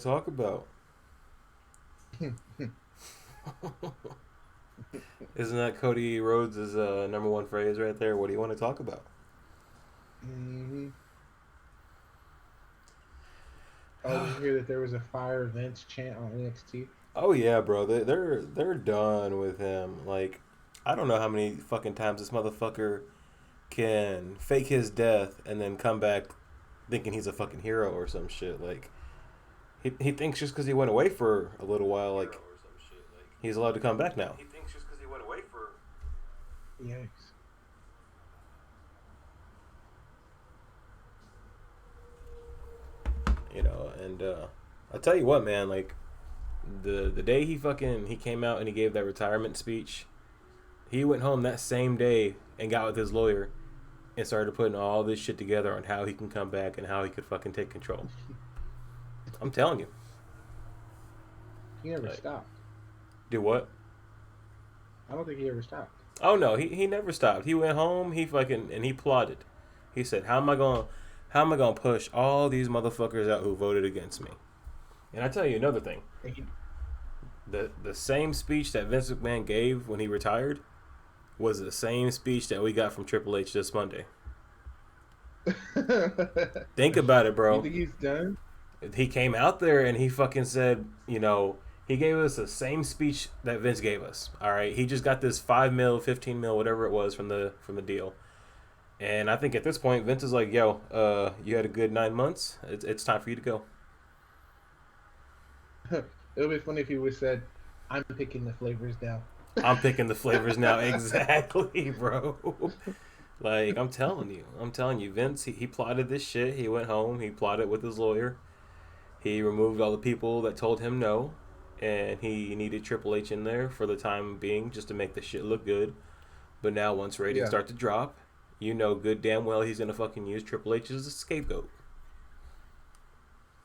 to talk about? Isn't that Cody Rhodes' number one phrase right there? What do you want to talk about? hmm Oh, did you hear that there was a fire Vince chant on NXT? Oh yeah, bro. They're done with him. Like, I don't know how many fucking times this motherfucker can fake his death and then come back thinking he's a fucking hero or some shit. Like, he thinks just because he went away for a little while, like he's allowed to come back now. Yikes. And I'll tell you what, man. Like, the day he came out and he gave that retirement speech, he went home that same day and got with his lawyer and started putting all this shit together on how he can come back and how he could fucking take control. I'm telling you. He never Like, stopped. do what? I don't think he ever stopped. Oh no, he never stopped. He went home, he fucking and he plotted. He said, how am I gonna push all these motherfuckers out who voted against me? And I tell you another thing. And he- The same speech that Vince McMahon gave when he retired was the same speech that we got from Triple H this Monday. Think about it, you bro. think he's done? He came out there and he fucking said, he gave us the same speech that Vince gave us. All right, he just got this 5 mil, 15 mil, whatever it was from the deal. And I think at this point, Vince is like, "Yo, you had a good 9 months. It's time for you to go." It would be funny if he would have said, "I'm picking the flavors now." I'm picking the flavors now, exactly, bro. Like I'm telling you, Vince. He plotted this shit. He went home. He plotted with his lawyer. He removed all the people that told him no, and he needed Triple H in there for the time being just to make the shit look good. But now, once ratings Yeah, start to drop, you know good damn well he's gonna fucking use Triple H as a scapegoat.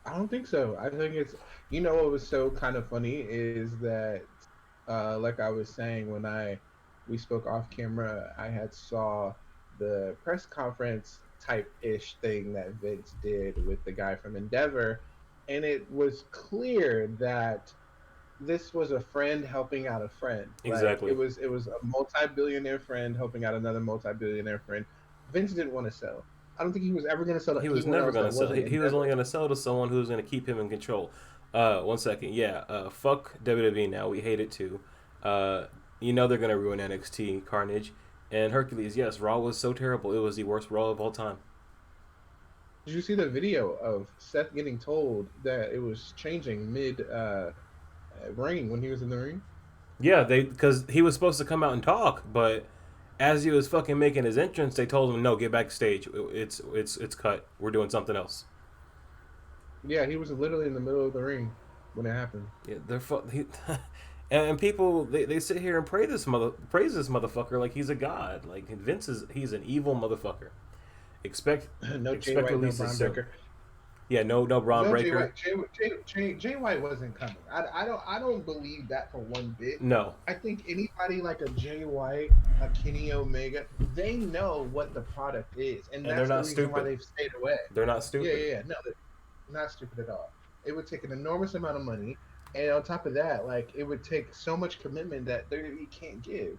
I don't think so. I think it's what was so kind of funny is that like I was saying when I we spoke off camera, I had saw the press conference type ish thing that Vince did with the guy from Endeavor, and it was clear that this was a friend helping out a friend. Like it Exactly. was it was a multi-billionaire friend helping out another multi-billionaire friend. Vince didn't want to sell. I don't think he was ever going to sell to He was anyone never else gonna that sell. wasn't He was only Endeavor. gonna sell to someone who's gonna keep him in control. One second. Yeah. Fuck WWE now. We hate it too. Uh, they're gonna ruin NXT Carnage and Hercules. Yes, Raw was so terrible. It was the worst Raw of all time. Did you see the video of Seth getting told that it was changing mid ring when he was in the ring? Yeah, they because he was supposed to come out and talk, but as he was fucking making his entrance, they told him no, get backstage. It's cut. We're doing something else. Yeah, he was literally in the middle of the ring when it happened. Yeah, and people they sit here and praise this motherfucker like he's a god. Like he's an evil motherfucker. Expect No Jay expect White, no releases Braun soon. Breaker. Yeah, no Braun No Jay Breaker. White. Jay White wasn't coming. I don't believe that for one bit. No, I think anybody like a Jay White, a Kenny Omega, they know what the product is, and and they're that's the not reason why stupid. they've stayed away. They're not Yeah, stupid. yeah, yeah. No, they're not stupid at all. It would take an enormous amount of money, and on top of that, like it would take so much commitment that you can't give.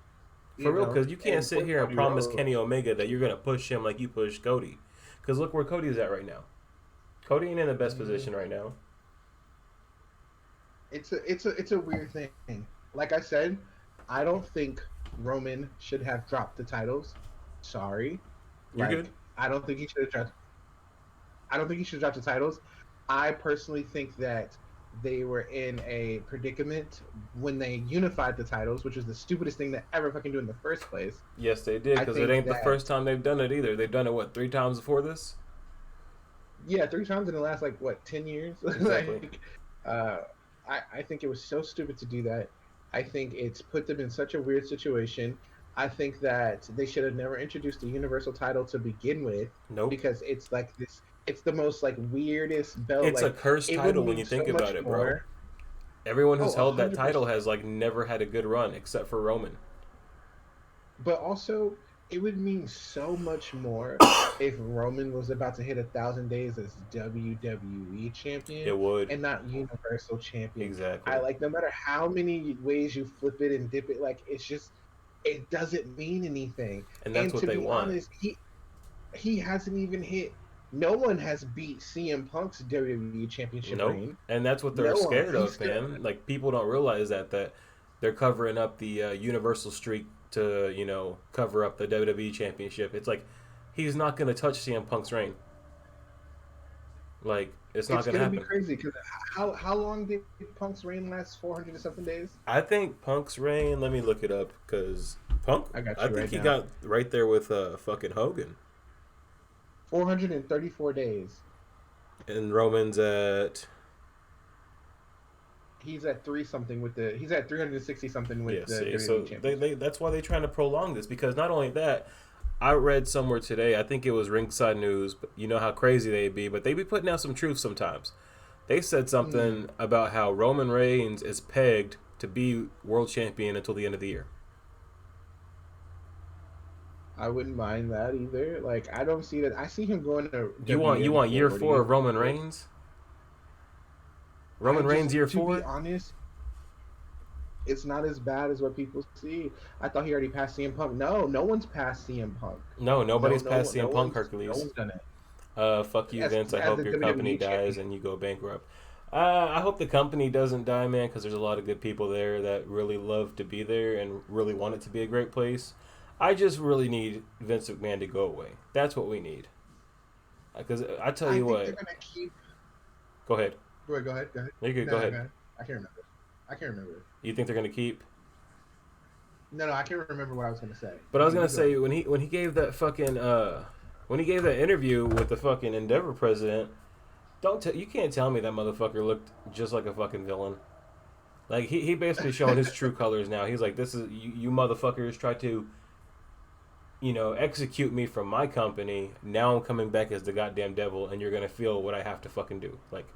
For real, because you can't And sit poor here and Cody promise Rhodes, Kenny Omega that you're gonna push him like you pushed Cody. Because look where Cody's at right now. Cody ain't in the best mm, position right now. it's a weird thing. Like I said, I don't think Roman should have dropped the titles. Sorry, You're good. like I don't think he should have dropped. I don't think he should drop the titles. I personally think that they were in a predicament when they unified the titles, which was the stupidest thing to ever fucking do in the first place. Yes, they did. I Because it think ain't the that first time they've done it either. They've done it what 3 times before this. yeah, three times in the last like what 10 years. Exactly. uh, I think it was so stupid to do that. I think it's put them in such a weird situation. I think that they should have never introduced the universal title to begin with Nope. because it's like this. It's the most like weirdest belt. It's a Like cursed it would title when mean you so think much about it, bro. more. Everyone Oh, who's a held that hundred title percent. has like never had a good run except for Roman. But also, it would mean so much more if Roman was about to hit 1,000 days as WWE champion It would. and not Universal champion. I Exactly. like no matter how many ways you flip it and dip it, like it's just it doesn't mean anything. And that's And what to they be want. honest, he hasn't even hit. No one has beat CM Punk's WWE Championship Nope. reign. And that's what they're No one. scared He's of, gonna. man. Like people don't realize that they're covering up the Universal streak to cover up the WWE Championship. It's like he's not gonna touch CM Punk's reign. Like it's not It's gonna gonna be happen. crazy because how long did Punk's reign last? 400 and something days. I think Punk's reign. Let me look it up because Punk. I got I you think right he now. got right there with fucking Hogan 434 days. and Roman's at He's at three something with the. He's at 360 something with yeah. the See, WWE so they Championship. that's why they're trying to prolong this because not only that, I read somewhere today. I think it was Ringside News. But you know how crazy they be, but they be putting out some truth sometimes. They said Hmm. something about how Roman Reigns is pegged to be world champion until the end of the year. I wouldn't mind that either. Like I don't see that. I see him going to You WWE want for year what he four is. of Roman Reigns? I Roman just, Reigns year to be four? honest, it's not as bad as what people see. I thought he already passed CM Punk. No, no one's passed CM Punk. No, No, nobody's no, past no CM Punk one's, no Hercules. one's done it Fuck you, as Vince. I as hope the your company WWE dies champion. and you go bankrupt. I hope the company doesn't die, man, because there's a lot of good people there that really love to be there and really want it to be a great place. I just really need Vince McMahon to go away. That's what we need. Because I tell I you think they're what, gonna keep. go ahead. Go ahead. Go ahead. Go ahead. You could go No, no, go ahead. ahead. I can't remember. I can't remember. You think they're gonna keep? No, no, I can't remember what I was gonna say. But I was gonna You go say ahead. when he gave that fucking when he gave that interview with the fucking Endeavor president, you can't tell me that motherfucker looked just like a fucking villain. Like he basically showing his true colors now. He's like, this is you motherfuckers try to execute me from my company. Now I'm coming back as the goddamn devil, and you're gonna feel what I have to fucking do. Like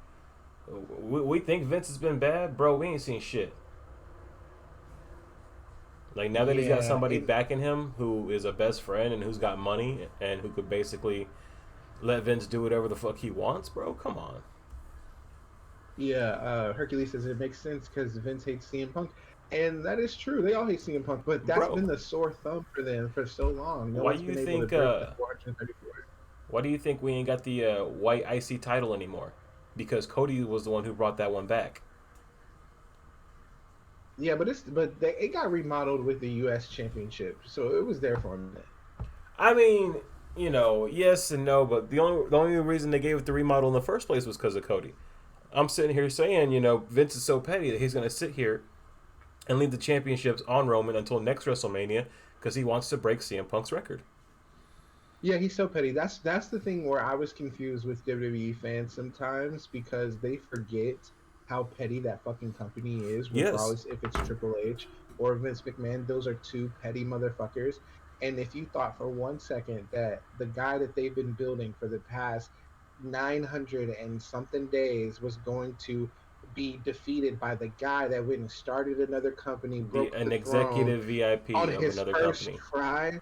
we think Vince has been bad, bro. We ain't seen shit. Like now that he's got Yeah, somebody and backing him who is a best friend and who's got money and who could basically let Vince do whatever the fuck he wants, bro. Come on, yeah, Hercules says it makes sense because Vince hates CM Punk, and that is true. They all hate CM Punk, but that's bro. been the sore thumb for them for so long. No Why one's do you been able to think? break the 434. Why do you think we ain't got the white IC title anymore? Because Cody was the one who brought that one back. Yeah, but it got remodeled with the U.S. Championship, so it was there for a minute. I mean, yes and no, but the only reason they gave it the remodel in the first place was because of Cody. I'm sitting here saying, Vince is so petty that he's going to sit here and leave the championships on Roman until next WrestleMania because he wants to break CM Punk's record. Yeah, he's so petty. That's the thing where I was confused with WWE fans sometimes because they forget how petty that fucking company is, Yes, regardless if it's Triple H or Vince McMahon. Those are two petty motherfuckers. And if you thought for 1 second that the guy that they've been building for the past 900 and something days was going to be defeated by the guy that went and started another company, the broke the an throne executive VIP on of his another first company. try,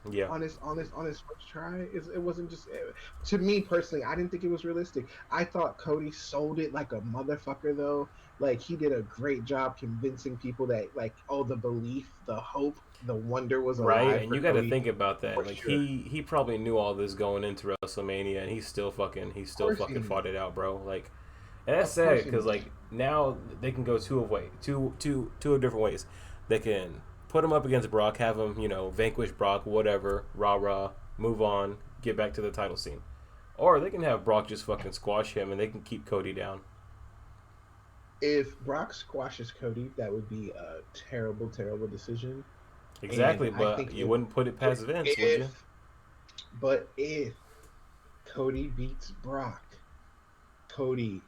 Yeah, on his first try, it wasn't just to me personally. I didn't think it was realistic. I thought Cody sold it like a motherfucker though. Like he did a great job convincing people that like oh the belief, the hope, the wonder was right. alive And for you got to Cody think about for that. Like sure. he probably knew all this going into WrestleMania, and he Of still course he fucking knew. fought it out, bro. Like, and that's Of course sad he because knew. like now they can go two different ways. They can put him up against Brock, have him vanquish Brock, whatever, rah rah, move on, get back to the title scene, or they can have Brock just fucking squash him, and they can keep Cody down. If Brock squashes Cody, that would be a terrible, terrible decision. And Exactly, I but think you wouldn't put it but past Vince, would you? if if Cody beats Brock, Cody,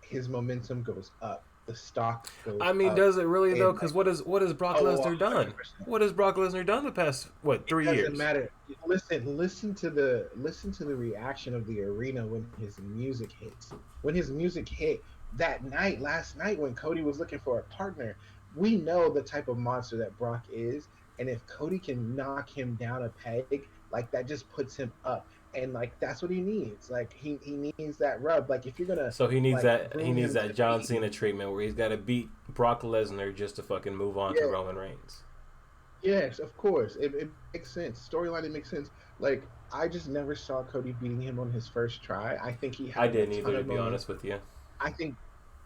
his momentum goes up. The stock I goes mean, up. does it really though? And Because like, what has Brock oh, Lesnar done? 100%. What has Brock Lesnar done the past It 3 years? doesn't matter. Listen to the reaction of the arena when his music hits. When his music hit that last night when Cody was looking for a partner, we know the type of monster that Brock is. And if Cody can knock him down a peg, like that just puts him up. And like that's what he needs. Like he needs that rub. Like if you're gonna So like he groom needs him that to John Cena be, treatment where he's got to beat Brock Lesnar just to fucking move on to yeah, Roman Reigns. yes, of course. It makes sense. Storyline, it makes sense. Like I just never saw Cody beating him on his first try. I think he I had a didn't ton either, to of be moments. honest with you. I think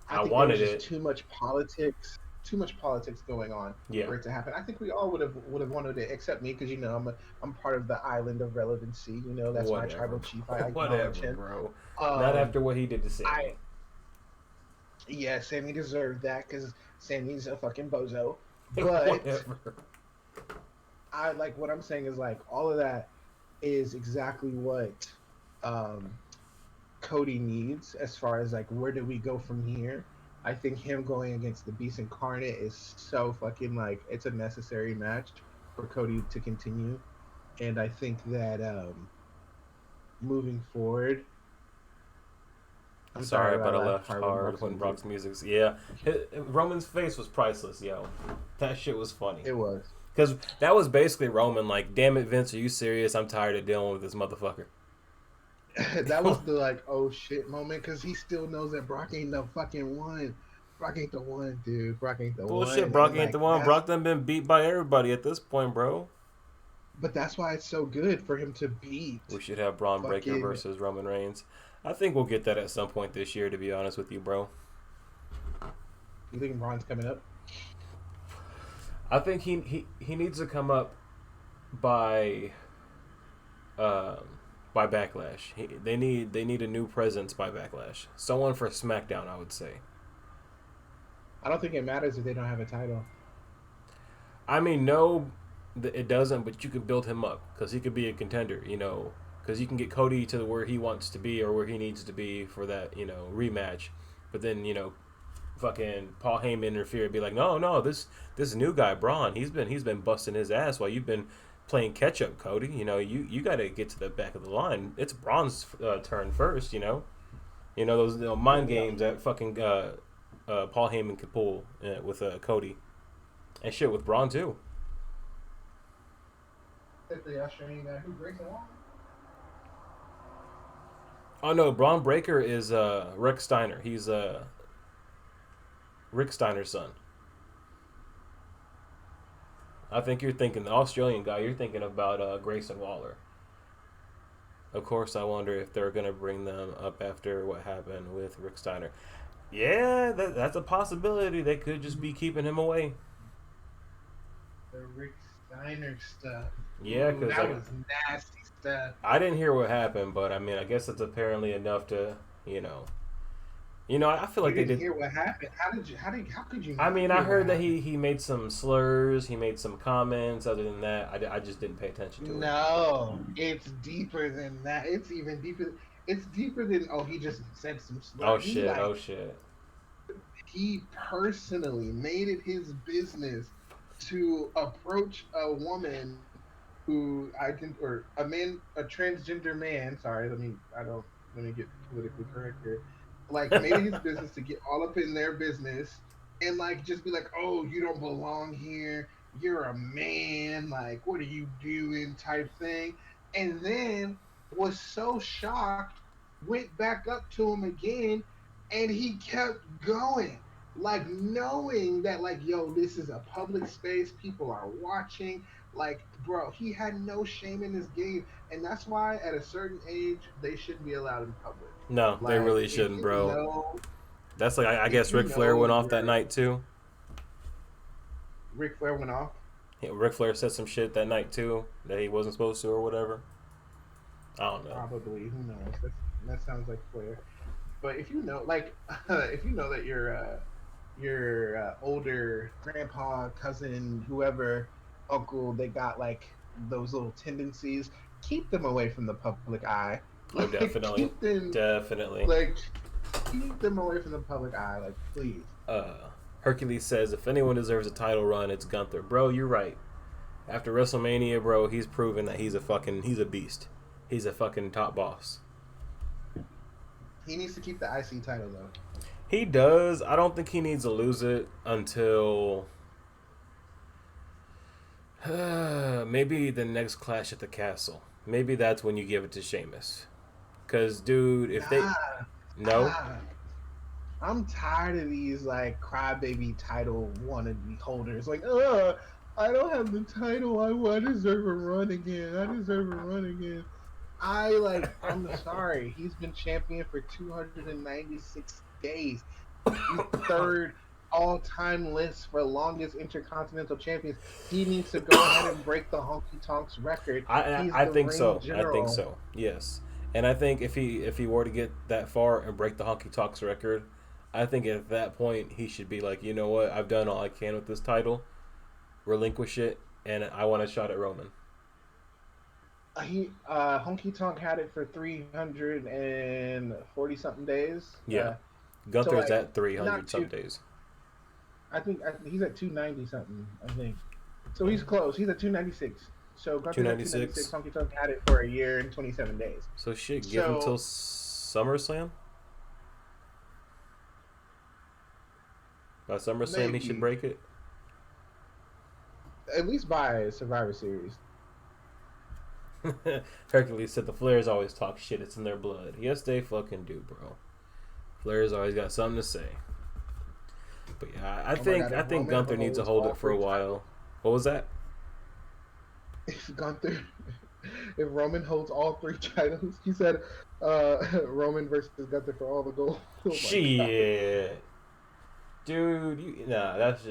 I I think there was wanted just it. too much politics going on Yeah, for it to happen. I think we all would have wanted it, except me, because I'm part of the island of relevancy. That's my whatever, tribal chief. I acknowledge whatever, him. bro. Not Um, after what he did to I Sammy. Yeah, Sammy deserved that because Sammy's a fucking bozo. But Whatever. I like what I'm saying is like all of that is exactly what um Cody needs as far as like where do we go from here. I think him going against the Beast Incarnate is so fucking like it's a necessary match for Cody to continue. And I think that moving forward, I'm sorry Sorry, about but I that left part when hard Brock's when music. Brock's music's. Yeah, Roman's face was priceless, yo. That shit was funny. It was. Because that was basically Roman, like, damn it, Vince, are you serious? I'm tired of dealing with this motherfucker. That was the like oh shit moment because he still knows that Brock ain't the fucking one. Brock ain't the one, dude. Brock ain't the Bullshit, one, Brock and ain't the like one. Brock done been beat by everybody at this point, bro. but that's why it's so good for him to beat We should have Braun Breaker fucking. versus Roman Reigns. I think we'll get that at some point this year, to be honest with you, bro. You think Braun's coming up? I think he needs to come up by um, by Backlash. They need a new presence by Backlash. Someone for SmackDown, I would say. I don't think it matters if they don't have a title. I mean, no, it doesn't. But you can build him up because he could be a contender. Because you can get Cody to where he wants to be or where he needs to be for that rematch. But then fucking Paul Heyman interfere and be like, no, no, this new guy Braun, he's been busting his ass while you've been playing catch up, Cody. You got to get to the back of the line. It's Braun's turn first. Those mind Yeah, games that fucking Paul Heyman could pull with Cody and shit with Braun too. the Australian guy who breaks along. Oh no, Braun Breaker is Rick Steiner. He's Rick Steiner's son. I think you're thinking the Australian guy. You're thinking about Grayson Waller. Of course, I wonder if they're gonna bring them up after what happened with Rick Steiner. Yeah, that's a possibility. They could just be keeping him away. The Rick Steiner stuff. Yeah, Ooh, because that was nasty stuff. I didn't hear what happened, but I mean, I guess it's apparently enough to, you know, I feel You like they didn't did. hear what happened. How could you I not mean, I hear what heard that happened? he made some slurs, he made some comments. Other than that, I just didn't pay attention to it. No, it's deeper than that. It's even deeper. It's deeper than oh he just said some Oh slur. He shit! Oh like shit! he personally made it his business to approach a woman who I can or a man a transgender man. Sorry, I don't let me get politically correct here. Like made it his business to get all up in their business and like just be like, oh, you don't belong here. You're a man. Like, what are you doing? Type thing. And then was so shocked, went back up to him again, and he kept going. Like knowing that, like, yo, this is a public space, people are watching. Like, bro, he had no shame in his game, and that's why at a certain age they shouldn't be allowed in public. No, they Like, really shouldn't, bro. That's like I if guess you Ric Flair know went off that you're night too. Ric Flair went off, Yeah, Ric Flair said some shit that night too that he wasn't supposed to or whatever. I don't know. probably. Who knows? That sounds like Flair. But if you know, like, if you know that your older grandpa, cousin, whoever, uncle, they got like those little tendencies. Keep them away from the public eye. Oh, Like definitely, keep them definitely. like keep them away from the public eye. Like please. Uh, Hercules says if anyone deserves a title run, it's Gunther. Bro, you're right. After WrestleMania, bro, he's proven that he's a beast. He's a fucking top boss. He needs to keep the IC title though. He does. I don't think he needs to lose it until Maybe the next Clash at the Castle. Maybe that's when you give it to Sheamus. Cause, dude, if they Nah, no, ah, I'm tired of these like crybaby title wannabe holders. Like, I don't have the title. I deserve a run again. I deserve a run again. I'm sorry. He's been champion for 296 days. He's third all time list for longest intercontinental champions. He needs to go ahead and break the Honky Tonks record. He's I the think reign so. I think general. so. Yes, and I think if he were to get that far and break the Honky Tonks record, I think at that point he should be like, you know what, I've done all I can with this title, relinquish it, and I want a shot at Roman. He Honky Tonk had it for 340 something days. Yeah, So Gunther's like at not 300 some too. days. I think he's at 290 something. I think so. He's close. He's at 296. So Two Gunther's at ninety 296. six. Honky Tonk had it for a year and 27 days. So shit, give him till So SummerSlam. By SummerSlam, he should maybe break it. at least by Survivor Series. Hercules said the Flares always talk shit. It's in their blood. Yes, they fucking do, bro. Flares always got something to say. But yeah, Oh my God! I If think Roman Gunther needs to holds hold all it for a three titles, while. What was that? if Gunther, if Roman holds all three titles, he said, Roman versus Gunther for all the gold. Oh my God! Shit, dude. Nah, that's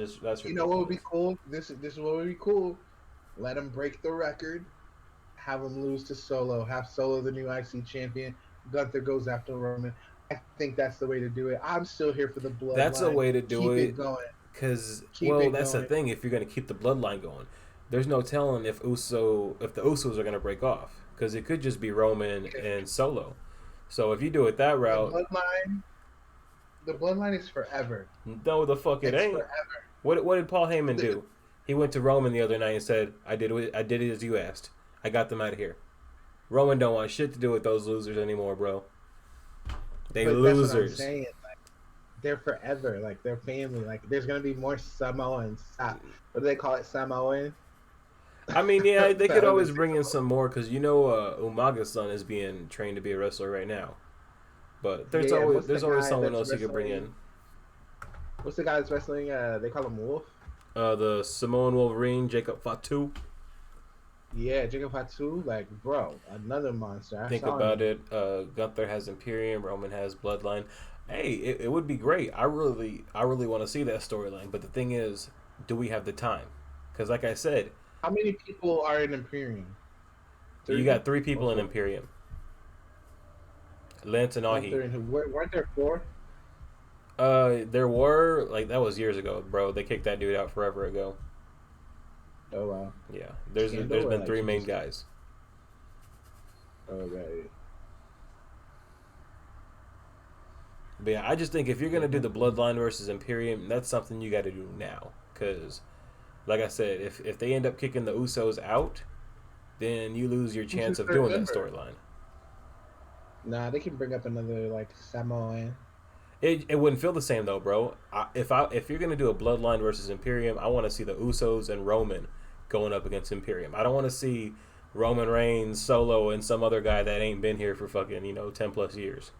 You know what would be ridiculous. cool? This is what would be cool. Let him break the record. Have him lose to Solo. Have Solo the new IC champion. Gunther goes after Roman. I think that's the way to do it. I'm still here for the That's a bloodline. way to do Keep it it. going. Cause Keep well, it that's the going. thing. If you're gonna keep the bloodline going, there's no telling if the Usos are gonna break off. Cause it could just be Roman and Solo. So if you do it that The route, bloodline. The bloodline is forever. no, the fuck it It's ain't. forever. What did Paul Heyman The, do? He went to Roman the other night and said, I did it as you asked. I got them out of here." Roman don't want shit to do with those losers anymore, bro. They but that's what I'm losers. saying. They're forever. Like they're family. Like there's gonna be more Samoans. What do they call it? Samoan. I mean, yeah, they I could always always say bring in Samoan. some more because Umaga's son is being trained to be a wrestler right now. But Yeah, yeah. What's the there's always guy someone that's else you could bring in. wrestling? What's the guy that's wrestling? They call him Wolf. The Samoan Wolverine, Jacob Fatu. Yeah, Jacob Fatu. Like, bro, another monster. I Think saw about him. it. Gunther has Imperium. Roman has Bloodline. Hey, it would be great. I really want to see that storyline. But the thing is, do we have the time? Because like I said, How many people are in Imperium? you Three got three or people in four? Imperium. Lance and Gunther Ahi. and who? Weren't there four? There were like that was years ago, bro. They kicked that dude out forever ago. Oh wow. Yeah, Scandal there's or been like three he main just? guys. Oh right. But yeah, I just think if you're gonna do the Bloodline versus Imperium, that's something you got to do now. Cause, like I said, if they end up kicking the Usos out, then you lose your Who's chance his of third doing that member? storyline. Nah, they can bring up another like Samoan. It wouldn't feel the same though, bro. If you're gonna do a Bloodline versus Imperium, I want to see the Usos and Roman going up against Imperium. I don't want to see Roman Reigns solo and some other guy that ain't been here for fucking 10 plus years.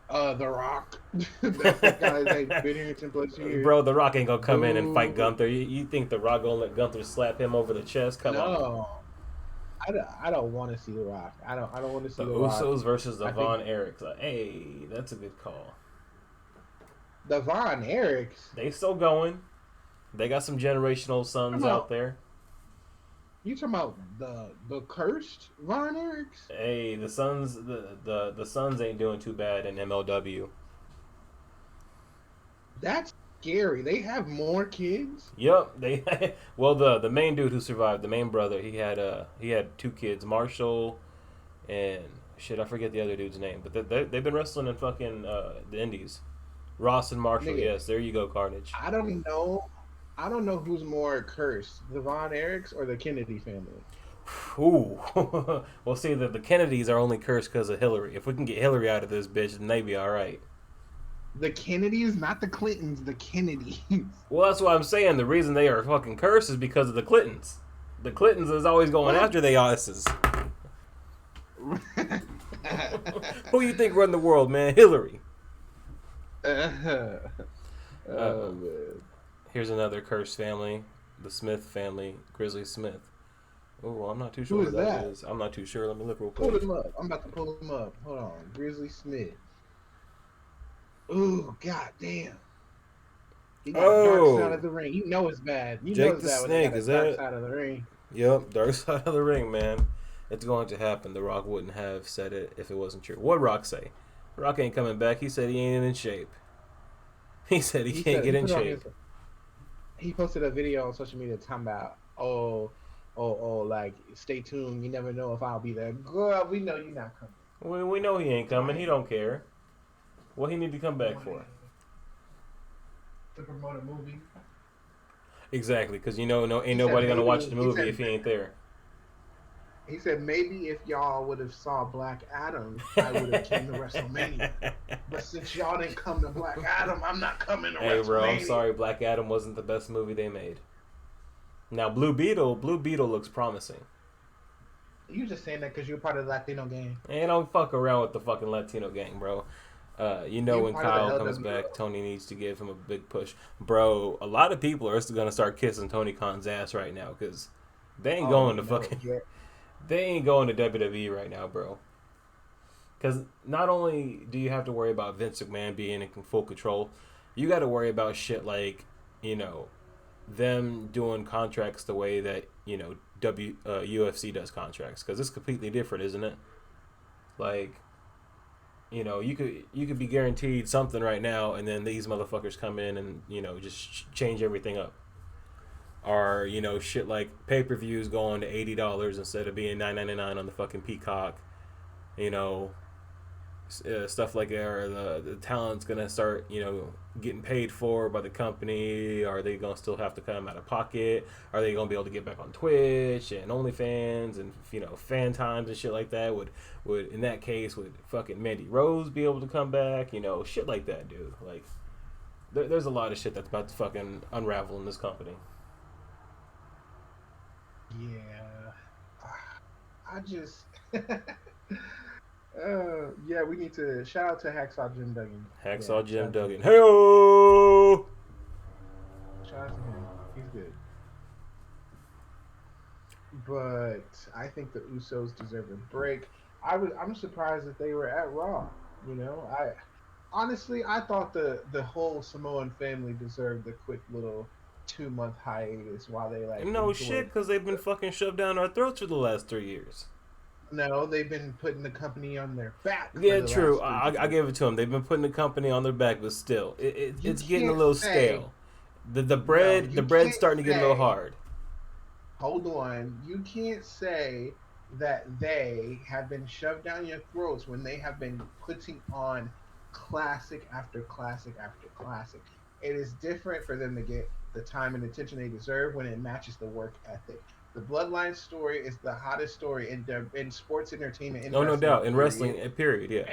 The Rock. That's the guy that's been here 10 plus years. Bro, The Rock ain't gonna come in and fight Boo. Gunther. You think The Rock gonna let Gunther slap him over the chest? Come on. No, I don't want to see The Rock. I don't want to see The The Rock. Usos versus the I think Von Erichs. Hey, that's a good call. the Von Erichs. They still going. They got some generational Come sons on, out there. you talking about the cursed Von Erichs? Hey, the Suns ain't doing too bad in MLW. That's scary. They have more kids. Yep, they well the main dude who survived, the main brother, he had two kids, Marshall and shit, I forget the other dude's name, but they've been wrestling in fucking the Indies. Ross and Marshall, Nigga, yes, there you go, Carnage. I don't know. I don't know who's more cursed, the Von Erichs or the Kennedy family. Ooh, well, see, the Kennedys are only cursed because of Hillary. If we can get Hillary out of this bitch, then they be all right. The Kennedys, not the Clintons, the Kennedys. Well, that's what I'm saying. The reason they are fucking cursed is because of the Clintons. The Clintons is always going What? after they asses. Who you think run the world, man? Hillary. Oh Uh, man. Here's another cursed family, the Smith family, Grizzly Smith. Oh, I'm not too Who sure who is that that? is. I'm not too sure. Let me look real Pull quick. him up. I'm about to pull him up. Hold on. Grizzly Smith. Ooh, god damn. He got dark side of Oh, the ring. You know it's bad. You know Jake it's the bad when they Snake. got a Is dark that? side of the ring. Yep, Dark Side of the Ring, man. It's going to happen. The Rock wouldn't have said it if it wasn't true. What Rock say? Rock ain't coming back. He said he ain't in shape. He said he He can't said get he in put it on shape. his he posted a video on social media talking about like stay tuned. You never know if I'll be there. Girl, we know you're not coming. We know he ain't coming. He Right. don't care. What he need to come back for? Wanted to promote a movie. Exactly, because you know, no, ain't He said nobody gonna watch maybe the movie if he ain't there. he said maybe if y'all would have saw Black Adam, I would have came to WrestleMania. But since y'all didn't come to Black Adam, I'm not coming to Hey, bro, I'm WrestleMania. sorry. Black Adam wasn't the best movie they made. Now, Blue Beetle looks promising. You just saying that because you're part of the Latino gang. And don't fuck around with the fucking Latino gang, bro. You know You when part of the Kyle comes back, LWO. Tony needs to give him a big push, bro. A lot of people are gonna start kissing Tony Khan's ass right now because they ain't Oh going to no, fucking yeah. they ain't going to WWE right now, bro. Because not only do you have to worry about Vince McMahon being in full control, you got to worry about shit like you know them doing contracts the way that UFC does contracts because it's completely different, isn't it? Like you could be guaranteed something right now, and then these motherfuckers come in and just change everything up. Or shit like pay per views going to $80 instead of being $9.99 on the fucking Peacock. You know, stuff like that. Or the talent's gonna start getting paid for by the company. Are they gonna still have to come out of pocket? Are they gonna be able to get back on Twitch and OnlyFans and fan times and shit like that? Would in that case would fucking Mandy Rose be able to come back? Shit like that, dude. Like there's a lot of shit that's about to fucking unravel in this company. Yeah. I just yeah, we need to shout out to Hacksaw Jim Duggan. Yeah, Hacksaw shout Jim out to Duggan. him. Hey. Shout out to him. He's good. But I think the Usos deserve a break. I'm surprised that they were at Raw. I honestly I thought the whole Samoan family deserved a quick little 2 month hiatus while they like No shit, enjoyed. because they've been fucking shoved down our throats for the last 3 years. No, they've been putting the company on their back for Yeah, the true. last three I years. give it to them. They've been putting the company on their back, but still, You it's getting a can't little say stale. The no. bread the You bread's can't starting to get a little say hard. hold on. You can't say that they have been shoved down your throats when they have been putting on classic after classic after classic. It is different for them to get the time and attention they deserve when it matches the work ethic. The Bloodline story is the hottest story in sports entertainment in No, no wrestling. doubt. In Period. wrestling, period. Yeah.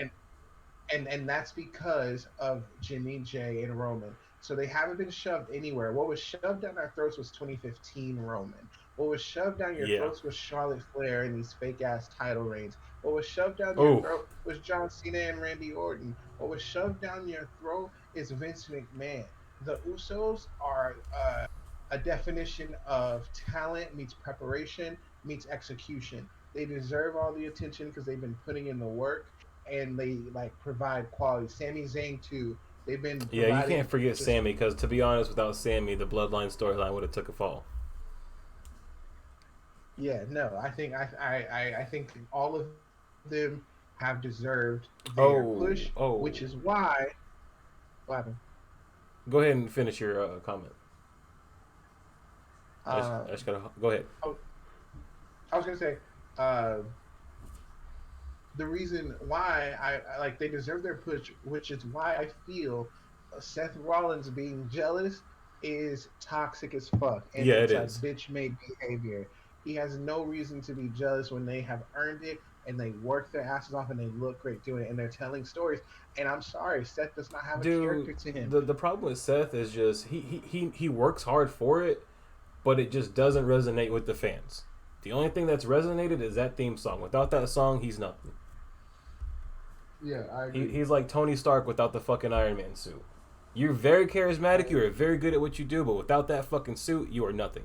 And that's because of Jimmy J and Roman. So they haven't been shoved anywhere. What was shoved down our throats was 2015 Roman. What was shoved down your Yeah. throats was Charlotte Flair and these fake ass title reigns. What was shoved down your Oh, throat was John Cena and Randy Orton. What was shoved down your throat is Vince McMahon. The Usos are a definition of talent meets preparation meets execution. They deserve all the attention because they've been putting in the work and they like provide quality. Sami Zayn too. They've been yeah. You can't providing forget just Sammy because to be honest, without Sammy, the Bloodline storyline would have took a fall. yeah, no. I think all of them have deserved their Oh, push, which oh. is why what happened? Go ahead and finish your comment. I just Um gotta go ahead. I, I was gonna say uh the reason why I like they deserve their push, which is why I feel Seth Rollins being jealous is toxic as fuck, and Yeah, it it's like is, bitch made behavior. He has no reason to be jealous when they have earned it and they work their asses off and they look great doing it and they're telling stories. And I'm sorry, Seth does not have a dude. character to him. The problem with Seth is just he works hard for it, but it just doesn't resonate with the fans. The only thing that's resonated is that theme song. Without that song, he's nothing. Yeah, I agree. He's like Tony Stark without the fucking Iron Man suit. You're very charismatic. You are very good at what you do, but without that fucking suit, you are nothing.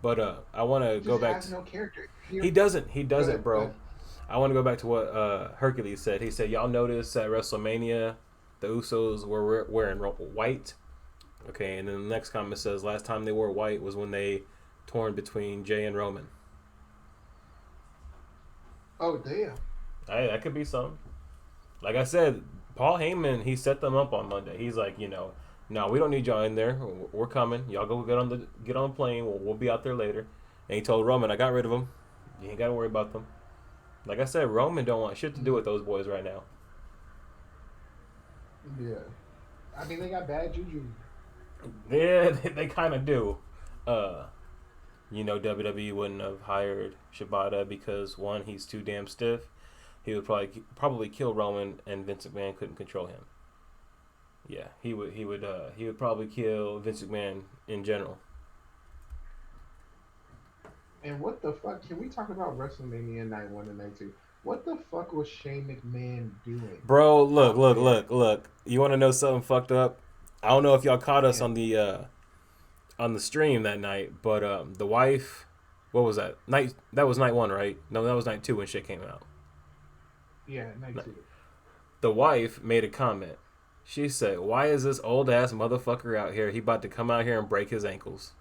But I want to He go just back. has no character. He doesn't. He Go doesn't, ahead. Go bro. ahead. I want to go back to what Hercules said. He said, "Y'all notice at WrestleMania, the Usos were wearing white." Okay, and then the next comment says, "Last time they wore white was when they torn between Jay and Roman." Oh damn. Hey, that could be something. Like I said, Paul Heyman, he set them up on Monday. He's like, no, we don't need y'all in there. We're coming. Y'all go get on the plane. We'll be out there later. And he told Roman, I got rid of them. You ain't got to worry about them. Like I said, Roman don't want shit to do with those boys right now. Yeah. I mean, they got bad juju. Yeah, they kind of do. WWE wouldn't have hired Shibata because one, he's too damn stiff. He would probably kill Roman, and Vince McMahon couldn't control him. Yeah, he would probably kill Vince McMahon in general. And what the fuck? Can we talk about WrestleMania Night 1 and Night 2? What the fuck was Shane McMahon doing Bro, look, out look, there? look, look. You want to know something fucked up? I don't know if y'all caught us Yeah. on the stream that night, but the wife, what was that night? That was night one, right? No, that was night two when shit came out. Yeah, Night 2. The wife made a comment. She said, "Why is this old ass motherfucker out here? He about to come out here and break his ankles."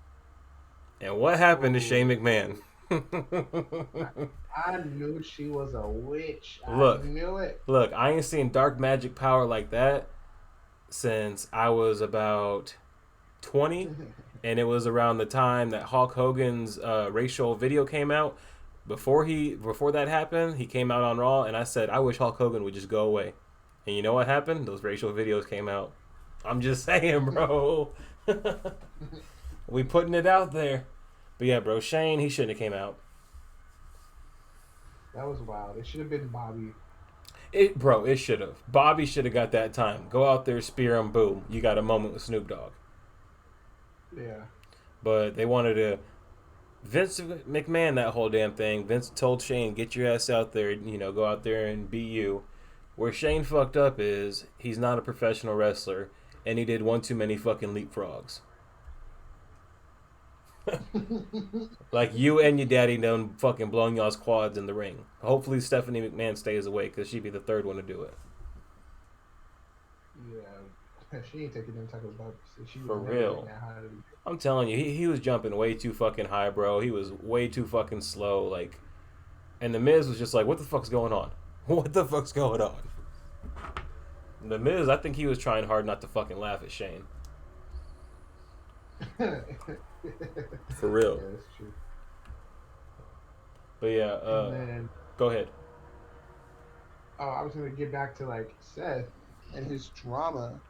And what happened to Shane McMahon? I knew she was a witch. I Look, knew it. look, I ain't seen dark magic power like that since I was about 20, and it was around the time that Hulk Hogan's racial video came out. Before that happened, he came out on Raw, and I said, I wish Hulk Hogan would just go away. And you know what happened? Those racial videos came out. I'm just saying, bro. We putting it out there. But yeah, bro, Shane, he shouldn't have came out. That was wild. It should have been Bobby. It should have. Bobby should have got that time. Go out there, spear him, boom. You got a moment with Snoop Dogg. Yeah. But they wanted to Vince McMahon that whole damn thing. Vince told Shane, "Get your ass out there, go out there and be you." Where Shane fucked up is he's not a professional wrestler, and he did one too many fucking leapfrogs. Like you and your daddy done fucking blown y'all's quads in the ring. Hopefully Stephanie McMahon stays away because she'd be the third one to do it. Yeah. She ain't taking them type of bumps. She For would never real. get that high. I'm telling you, he was jumping way too fucking high, bro. He was way too fucking slow. Like, and the Miz was just like, "What the fuck's going on? What the fuck's going on?" The Miz, I think he was trying hard not to fucking laugh at Shane. For real. Yeah, that's true. But yeah, And then, go ahead. I was gonna get back to like Seth and his drama.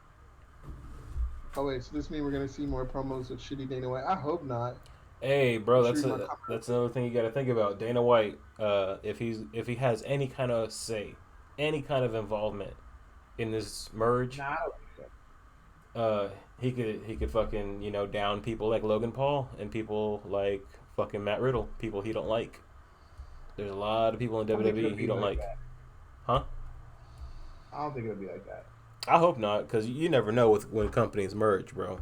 Oh wait, so this means we're gonna see more promos of shitty Dana White? I hope not. Hey, bro, Should be more that's another thing you got to think about. Dana White, if he has any kind of say, any kind of involvement in this merge, Nah, he could fucking down people like Logan Paul and people like fucking Matt Riddle, people he don't like. There's a lot of people in I don't think it'll WWE he be don't like. that. Huh? I don't think it'll be like that. I hope not, because you never know when companies merge, bro.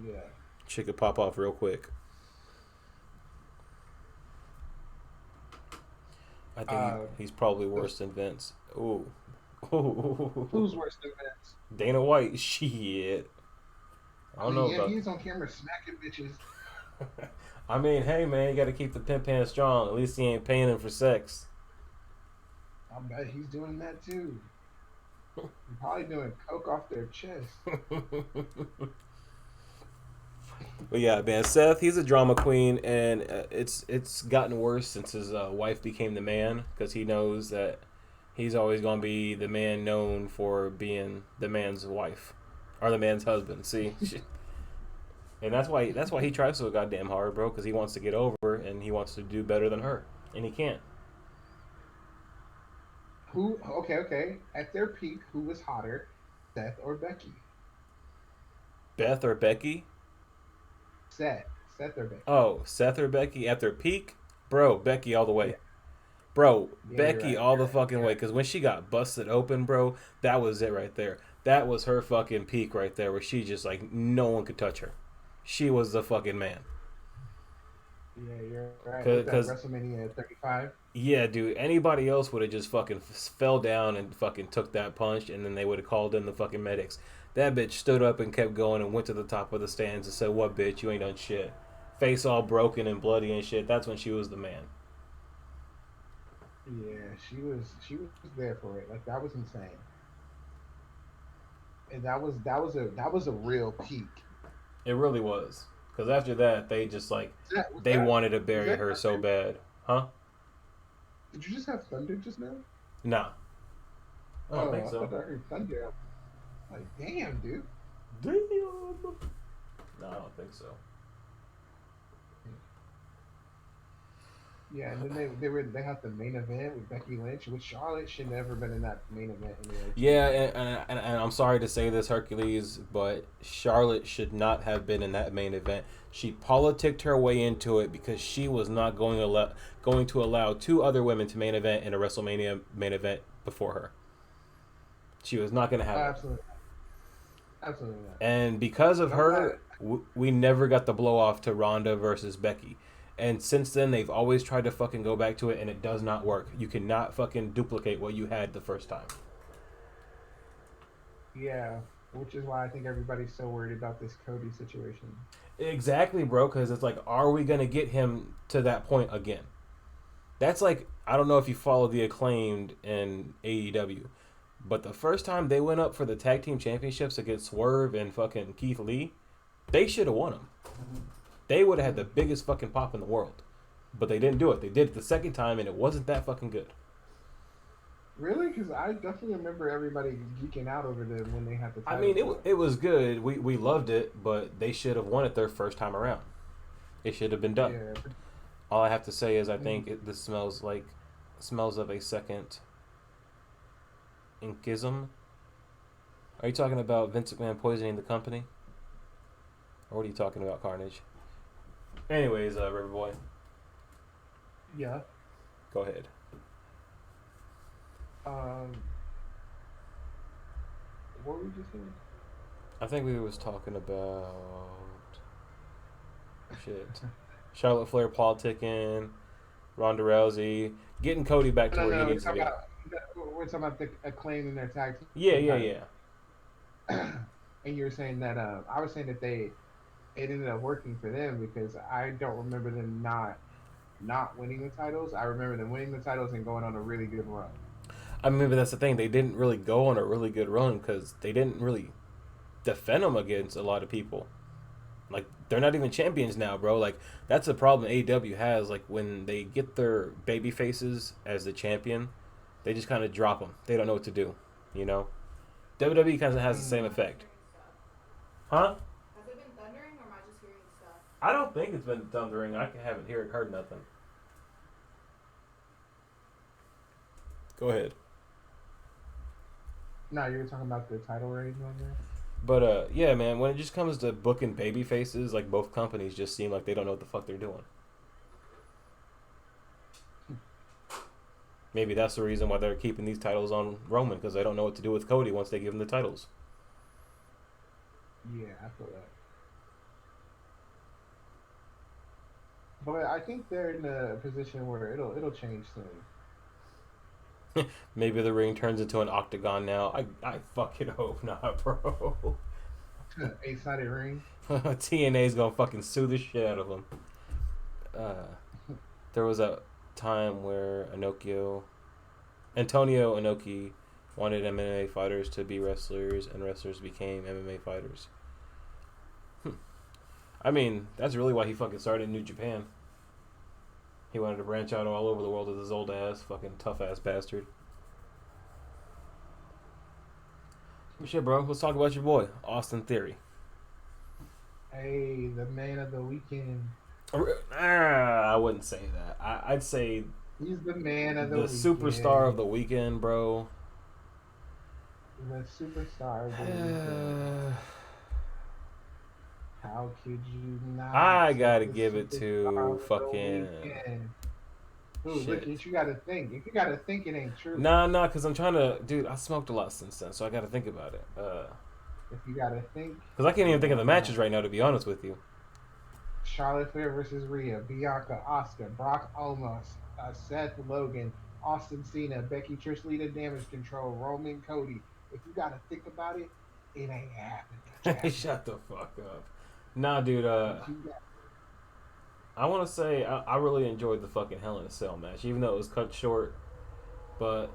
Yeah. Shit could pop off real quick. I think he's probably worse than Vince. Ooh. Who's worse than Vince? Dana White, shit. I don't know about. He's on camera smacking bitches. I mean, hey man, you got to keep the pimp hand strong. At least he ain't paying him for sex. I bet he's doing that too. He's probably doing coke off their chest. But yeah, man, Seth, he's a drama queen, and it's gotten worse since his wife became the man, because he knows that he's always gonna be the man known for being the man's wife or the man's husband. See, and that's why he tries so goddamn hard, bro, because he wants to get over and he wants to do better than her, and he can't. Who? Okay. At their peak, who was hotter, Seth or Becky? Beth or Becky? Seth or Becky. Oh, Seth or Becky at their peak, bro. Becky all the way, Yeah, bro. yeah, you're Becky right. all You're the right. fucking You're way. right. Cause when she got busted open, bro, that was it right there. That was her fucking peak right there, where she just like no one could touch her. She was the fucking man. Yeah, you're right. Was that Cause WrestleMania 35? yeah, dude. Anybody else would have just fucking fell down and fucking took that punch, and then they would have called in the fucking medics. That bitch stood up and kept going and went to the top of the stands and said, "What, bitch? You ain't done shit." Face all broken and bloody and shit. That's when she was the man. Yeah, she was there for it. Like that was insane. And that was a real peak. It really was. Cause after that, they just like Was that was they that wanted to was bury that her so Thunder? bad, huh? Did you just have Thunder just now? Nah, I don't think Oh, I so. thought I heard Thunder. Like, damn, dude. Damn. No, I don't think so. Yeah, and then they had the main event with Becky Lynch, which Charlotte should never been in that main event anyway, to be Yeah, honest. and I'm sorry to say this, Hercules, but Charlotte should not have been in that main event. She politicked her way into it because she was not going to allow two other women to main event in a WrestleMania main event before her. She was not going to Oh, have it. absolutely, absolutely not. And because of But I'm glad. her, we never got the blow off to Ronda versus Becky. And since then, they've always tried to fucking go back to it, and it does not work. You cannot fucking duplicate what you had the first time. Yeah, which is why I think everybody's so worried about this Cody situation. Exactly, bro. Because it's like, are we gonna get him to that point again? That's like, I don't know if you follow the Acclaimed in AEW, but the first time they went up for the tag team championships against Swerve and fucking Keith Lee, they should have won them. They would have had the biggest fucking pop in the world, but they didn't do it. They did it the second time, and it wasn't that fucking good. Really? Because I definitely remember everybody geeking out over them when they had the I mean, titles up. it was good. We loved it, but they should have won it their first time around. It should have been done. Yeah. All I have to say is I Mm. think this smells of a second Inkism. Are you talking about Vince McMahon poisoning the company, or what are you talking about, Carnage? Anyways, Riverboy, Yeah. go ahead. Um, what were we just saying? I think we was talking about shit. Charlotte Flair politicking, Ronda Rousey, getting Cody back to No, where he no, needs to be. we're talking about the Acclaim in their tag Yeah, team yeah, titles. yeah. And you were saying that I was saying that it ended up working for them because I don't remember them not winning the titles. I remember them winning the titles and going on a really good run. I mean, but that's the thing. They didn't really go on a really good run because they didn't really defend them against a lot of people. Like they're not even champions now, bro. Like that's a problem AEW has. Like when they get their baby faces as the champion, they just kind of drop them. They don't know what to do. You know, WWE kind of has the same Mm. effect, huh? Has it been thundering or am I just hearing stuff? I don't think it's been thundering. I haven't heard nothing. Go ahead. No, you were talking about the title reigns on there. But yeah, man. When it just comes to booking baby faces, like both companies just seem like they don't know what the fuck they're doing. Maybe that's the reason why they're keeping these titles on Roman because they don't know what to do with Cody once they give him the titles. Yeah, I feel that. But I think they're in a position where it'll change Maybe the ring turns into an octagon now. I fucking hope not, bro. soon. Eight-sided ring. TNA's gonna fucking sue the shit out of them. Uh, there was a time where Antonio Inoki wanted MMA fighters to be wrestlers, and wrestlers became MMA fighters. I mean, that's really why he fucking started New Japan. He wanted to branch out all over the world with his old ass, fucking tough ass bastard. But shit, bro, let's talk about your boy, Austin Theory. Hey, the man of the weekend. I wouldn't say that. I'd say He's the man of the the superstar of weekend. the weekend, bro. The superstar of the weekend. How How could you not I take gotta the give it superstar to of the fucking weekend? Ooh, look, shit. you gotta think. If you gotta think, it ain't true. Nah, cause I'm trying to, dude. I smoked a lot since then, so I gotta think about it. If you gotta think, Cause I can't even you think of the won't matches know. right now, to be honest with you. Charlotte Flair versus Rhea, Bianca, Asuka, Brock Omos, Seth Logan, Austin Cena, Becky Trish Lita, Damage Control, Roman Cody. If you gotta think about it, it ain't happening, Jasmine. Shut the fuck up. Nah, dude. If you got, I want to say I really enjoyed the fucking Hell in a Cell match, even though it was cut short. But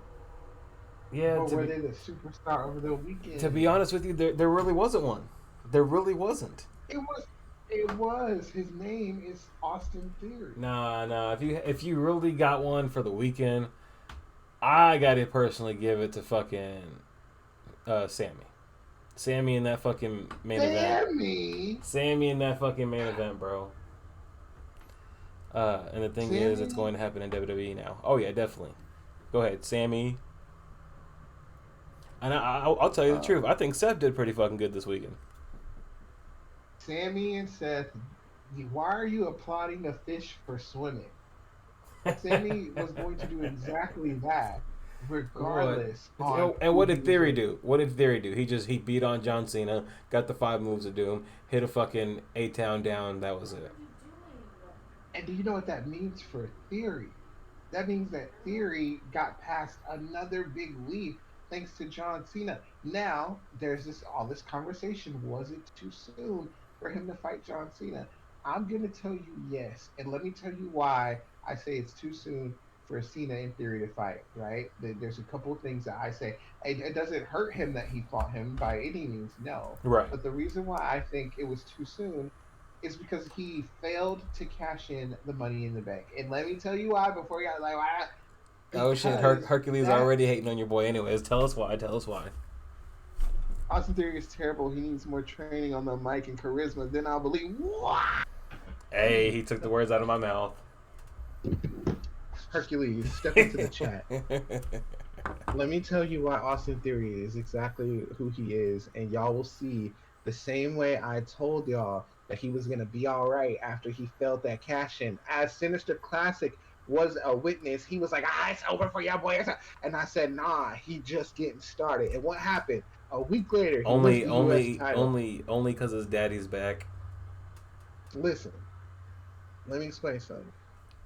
yeah, but were they the superstar over the to be weekend? honest with you, there really wasn't one. There really wasn't. It was. It was. His name is Austin Theory. Nah. If you really got one for the weekend, I gotta personally give it to fucking Sammy. Sammy in that fucking main event. Sammy. Sammy in that fucking main event, bro. And the thing is, it's Sammy. going to happen in WWE now. Oh yeah, definitely. Go ahead, Sammy. And I'll tell you the truth. Uh, I think Seth did pretty fucking good this weekend. Sammy and Seth. Why are you applauding the fish for swimming? Sammy was going to do exactly that, What? regardless on And who what he did was Theory with. do? What did Theory do? He beat on John Cena, got the 5 moves of doom, hit a fucking A-Town down. That was it. What are you doing? And do you know what that means for Theory? That means that Theory got past another big leap thanks to John Cena. Now there's this all this conversation. Was it too soon for him to fight John Cena? I'm gonna tell you yes, and let me tell you why I say it's too soon for Cena in Theory to fight. Right? There's a couple of things that I say. It doesn't hurt him that he fought him by any means, no. Right. But the reason why I think it was too soon is because he failed to cash in the money in the bank. And let me tell you why before you got like why Oh shit, because Hercules that already hating on your boy. Anyways, tell us why. Tell us why. Austin Theory is terrible. He needs more training on the mic and charisma. Then I'll believe what Hey, he took the words out of my mouth. Hercules step into the chat. Let me tell you why Austin Theory is exactly who he is, and y'all will see the same way I told y'all that he was gonna be all right after he failed that cash in. As Sinister Classic was a witness, he was like, "Ah, it's over for y'all boys," and I said, "Nah, he just getting started." And what happened? A week later, he wins only, the U.S. only, title. only, only because his daddy's back. Listen, let me explain something.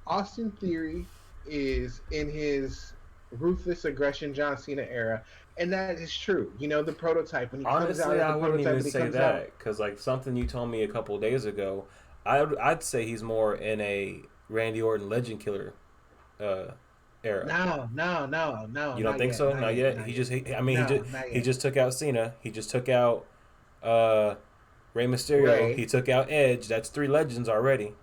Austin Theory is in his ruthless aggression John Cena era, and that is true. You know the prototype when he comes out Honestly, as the I wouldn't prototype even and he say comes out. that because like something you told me a couple of days ago, I'd say he's more in a Randy Orton Legend Killer uh, era. No, You don't not think yet, so? not Not yet, yet. not He yet. just, I mean, No, not he yet. just took out Cena. He just took out uh, Rey Mysterio. He Ray, took out Edge. That's 3 legends already.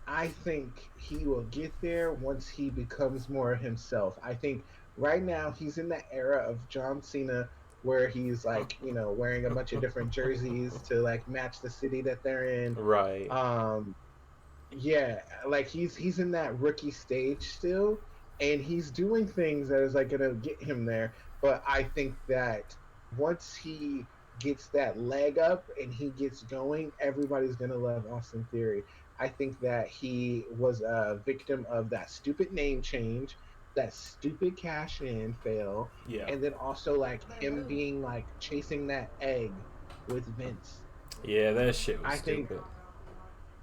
I think he will get there once he becomes more himself. I think right now he's in that era of John Cena where he's like, wearing a bunch of different jerseys to like match the city that they're in. Right. Um, yeah, like he's in that rookie stage still, and he's doing things that is like gonna get him there. But I think that once he gets that leg up and he gets going, everybody's gonna love Austin Theory. I think that he was a victim of that stupid name change, that stupid cash in fail, Yeah. and then also like him being like chasing that egg with Vince. Yeah, that shit was I think stupid.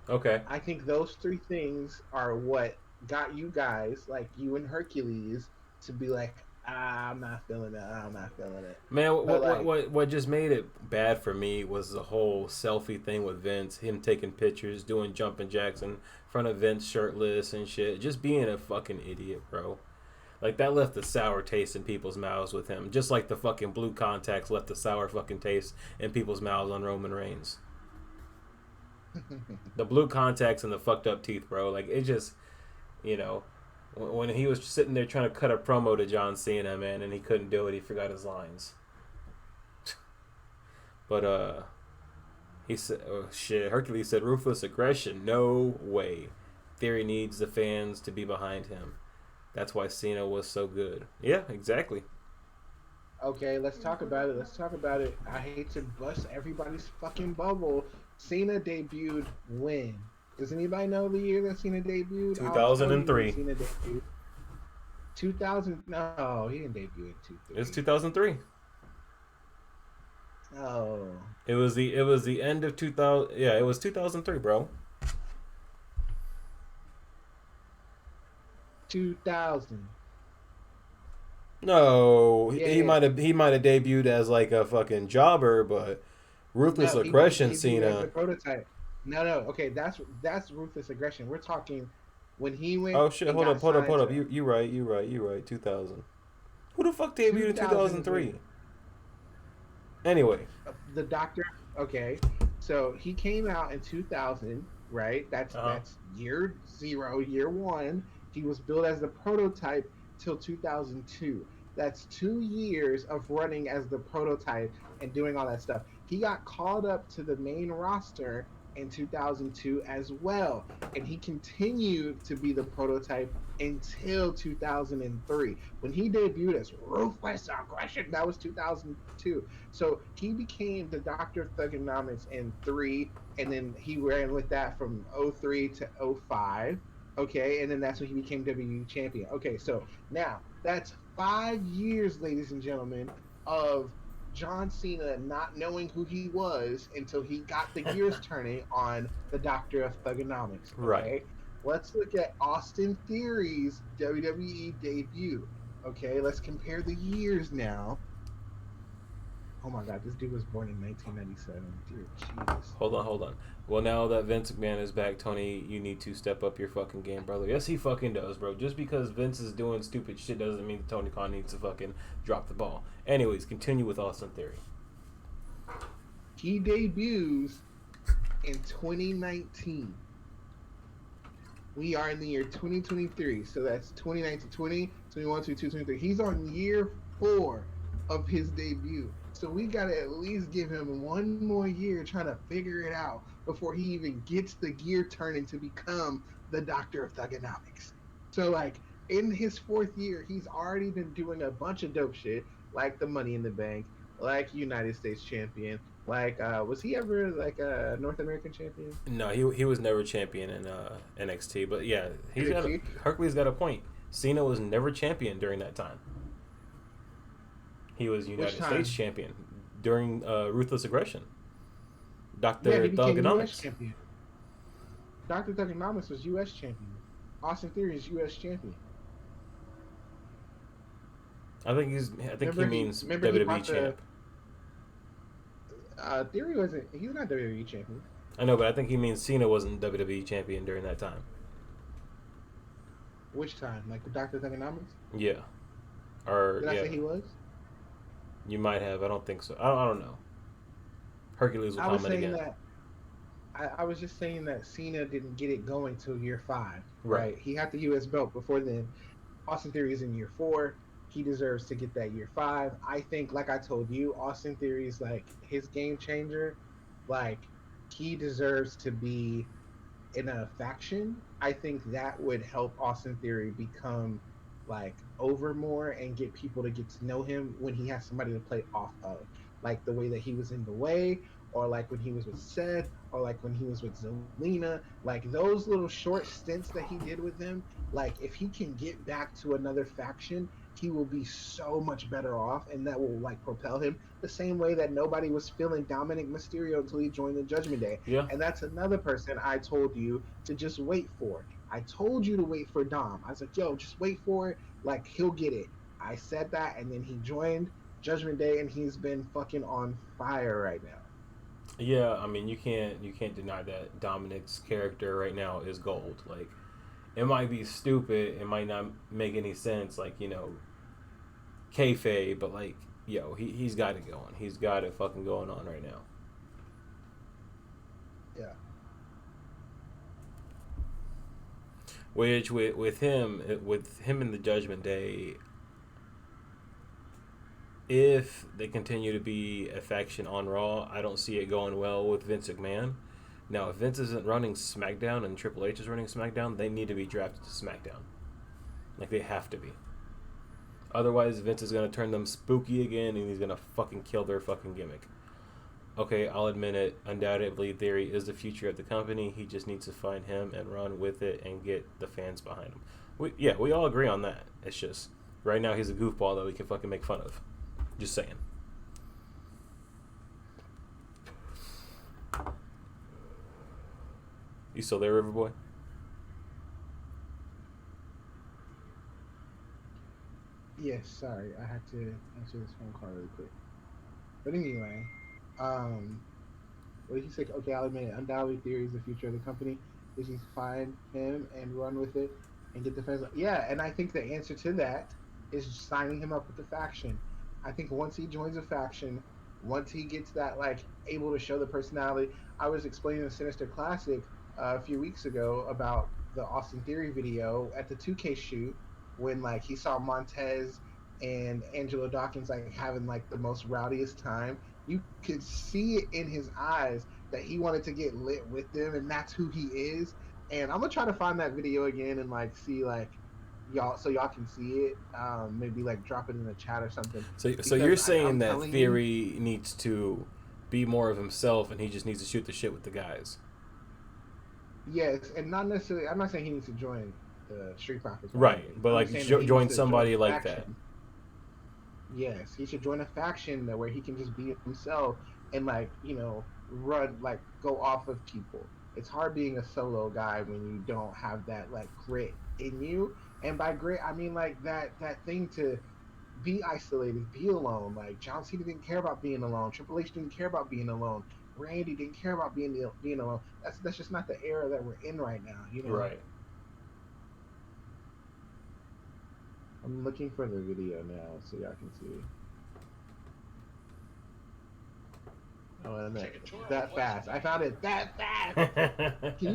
Okay. I think those three things are what got you guys, like you and Hercules, to be like, I'm not feeling it. I'm not feeling it. Man, But like, what just made it bad for me was the whole selfie thing with Vince, him taking pictures, doing jumping jacks in front of Vince shirtless and shit, just being a fucking idiot, bro. Like that left a sour taste in people's mouths with him, just like the fucking blue contacts left a sour fucking taste in people's mouths on Roman Reigns. The blue contacts and the fucked up teeth, bro. Like it just, you know, when he was sitting there trying to cut a promo to John Cena, man, and he couldn't do it, he forgot his lines. But he said, "Oh shit." Hercules said, "Ruthless aggression, no way." Theory needs the fans to be behind him. That's why Cena was so good. Yeah, exactly. okay, let's talk about it. Let's talk about it. I hate to bust everybody's fucking bubble, Cena debuted when? Does anybody know the year that Cena debuted? I'll tell you when 2003. Cena debuted. 2000? No, he didn't debut in It's 23. 2003. Oh, It was the end of 2000. Yeah, it was 2003, bro. 2000. No, Yeah, he yeah. might have debuted as like a fucking jobber, but ruthless No, he aggression debuted as the Cena. prototype. No, no. Okay, that's ruthless aggression. We're talking when he went Oh shit! and Hold up, got hold up, signed hold up. to You right. 2000. Who the fuck debuted in 2000 is when 2003? Anyway. the doctor. Okay, so he came out in 2000, right? That's Uh huh. that's year zero, year one. He was built as the prototype till 2002. That's 2 years of running as the prototype and doing all that stuff. He got called up to the main roster in 2002 as well, and he continued to be the prototype until 2003 when he debuted as Ruthless Aggression. That was 2002. So he became the Doctor of Thugonomics in three, and then he ran with that from '03 to '05. Okay, and then that's when he became WWE champion. Okay, so now that's 5 years, ladies and gentlemen, of John Cena not knowing who he was until he got the gears turning on the Doctor of Thugonomics. Right. Okay, let's look at Austin Theory's WWE debut. Okay, let's compare the years now. Oh my God, this dude was born in 1997. Dear Jesus. Hold on. Well, now that Vince McMahon is back, Tony, you need to step up your fucking game, brother. Yes, he fucking does, bro. Just because Vince is doing stupid shit doesn't mean that Tony Khan needs to fucking drop the ball. Anyways, continue with Austin Theory. He debuts in 2019. We are in the year 2023. So that's 2019, 20, 21, 22, 23. He's on year 4 of his debut. So we got to at least give him one more year trying to figure it out before he even gets the gear turning to become the Doctor of Thugonomics. So, like, in his 4th year, he's already been doing a bunch of dope shit, like the Money in the Bank, like United States champion, like, was he ever like a North American champion? No, he was never champion in NXT, but yeah, NXT? Hercules got a point. Cena was never champion during that time. He was Which United States time? champion during Ruthless Aggression. Yeah, Doctor he became U.S. Thugonomics. champion. Dr. Thugonomics was U.S. champion. Austin Theory is U.S. champion. I think he means Remember he WWE brought the champ. Theory wasn't he's not WWE champion. I know, but I think he means Cena wasn't WWE champion during that time. Which time? Like the Dr. Thugonomics? Yeah, or Did I yeah, say he was? you might have. I don't think so. I don't know. Hercules will I was comment saying again. that I was just saying that Cena didn't get it going till year 5, Right. right? He had the U.S. belt before then. Austin Theory is in year 4. He deserves to get that year 5. I think, like I told you, Austin Theory is like his game changer. Like he deserves to be in a faction. I think that would help Austin Theory become like over more and get people to get to know him when he has somebody to play off of, like the way that he was in the way, or like when he was with Seth, or like when he was with Zelina, like those little short stints that he did with them. Like if he can get back to another faction, he will be so much better off, and that will like propel him the same way that nobody was feeling Dominic Mysterio until he joined the Judgment Day. Yeah. And that's another person I told you to just wait for. I told you to wait for Dom. I was like, yo, just wait for it. Like, he'll get it. I said that, and then he joined Judgment Day, and he's been fucking on fire right now. Yeah, I mean you can't deny that Dominic's character right now is gold. Like it might be stupid, it might not make any sense, like kayfabe, but like he's got it going. He's got it fucking going on right now. Yeah. Which with him in the Judgment Day, if they continue to be a faction on Raw, I don't see it going well with Vince McMahon. Now, if Vince isn't running SmackDown and Triple H is running SmackDown, they need to be drafted to SmackDown. Like they have to be. Otherwise, Vince is gonna turn them spooky again, and he's gonna fucking kill their fucking gimmick. Okay, I'll admit it. Undoubtedly, Theory is the future of the company. He just needs to find him and run with it and get the fans behind him. We all agree on that. It's just right now he's a goofball that we can fucking make fun of. Just saying. You still there, Riverboy? Yes, sorry, I had to answer this phone call really quick. But anyway, um, what did he say? Okay, I'll admit it. Undoubtedly, Theory is the future of the company. They just find him and run with it and get the fans. Yeah, and I think the answer to that is signing him up with the faction. I think once he joins a faction, once he gets that like able to show the personality. I was explaining the Sinister Classic a few weeks ago about the Austin Theory video at the 2K shoot when like he saw Montez and Angelo Dawkins like having like the most rowdiest time. You could see it in his eyes that he wanted to get lit with them, and that's who he is. And I'm gonna try to find that video again and like see like y'all so y'all can see it. Maybe like drop it in the chat or something. So Because you're saying I'm that telling you, Theory needs to be more of himself, and he just needs to shoot the shit with the guys. yes, and not necessarily. I'm not saying he needs to join the Street Profits by any Right, means. but I'm like just saying that he needs join to join somebody a like that. faction. Yes, he should join a faction that where he can just be himself and like run like go off of people. It's hard being a solo guy when you don't have that like grit in you. And by grit, I mean like that thing to be isolated, be alone. Like John Cena didn't care about being alone. Triple H didn't care about being alone. Randy didn't care about being alone. That's just not the era that we're in right now. Right. I'm looking for the video now so y'all can see. Oh, and that fast. I found it that fast. Can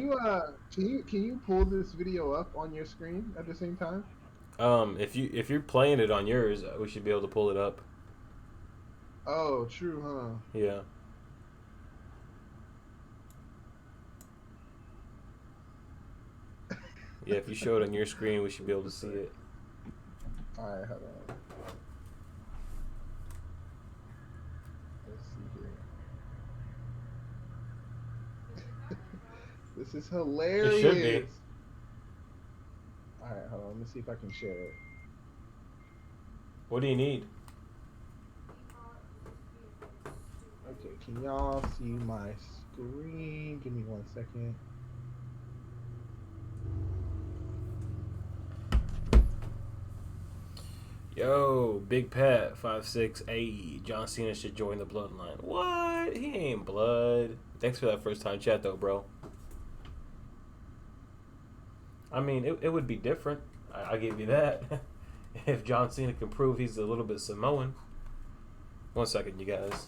you pull this video up on your screen at the same time? If you're playing it on yours, we should be able to pull it up. Oh, true, Yeah. huh? Yeah, if you show it on your screen, we should be able to see it. All right, hold on. Let's see here. This is It should be. hilarious. All right, hold on. Let me see if I can share it. What do you need? Okay, can y'all see my screen? Give me 1 second. Yo, Big Pat 568. John Cena should join the Bloodline. What? He ain't blood. Thanks for that first time chat though, bro. I mean, it would be different. I give you that. If John Cena can prove he's a little bit Samoan. 1 second, you guys.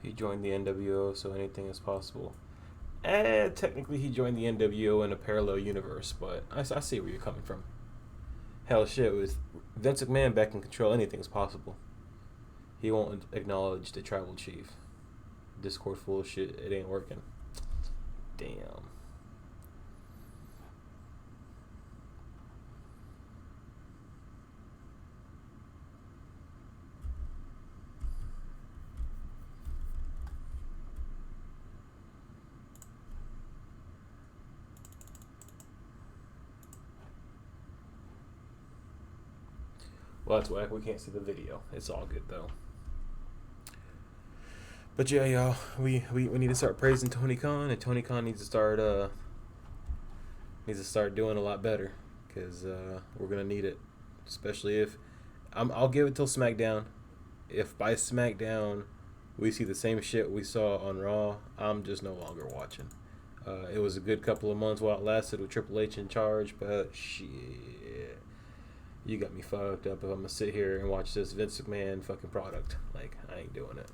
He joined the NWO, so anything is possible. Technically, he joined the NWO in a parallel universe, but I see where you're coming from. Hell, shit, with Vince McMahon back in control, anything's possible. He won't acknowledge the tribal chief. Discord full of shit, it ain't working. Damn. Well, that's whack. We can't see the video. It's all good though. But yeah, y'all, we need to start praising Tony Khan, and Tony Khan needs to start doing a lot better, because we're gonna need it, especially if I'll give it till SmackDown. If by SmackDown we see the same shit we saw on Raw, I'm just no longer watching. It was a good couple of months while it lasted with Triple H in charge, but shit. You got me fucked up if I'm gonna sit here and watch this Vince McMahon fucking product. Like, I ain't doing it.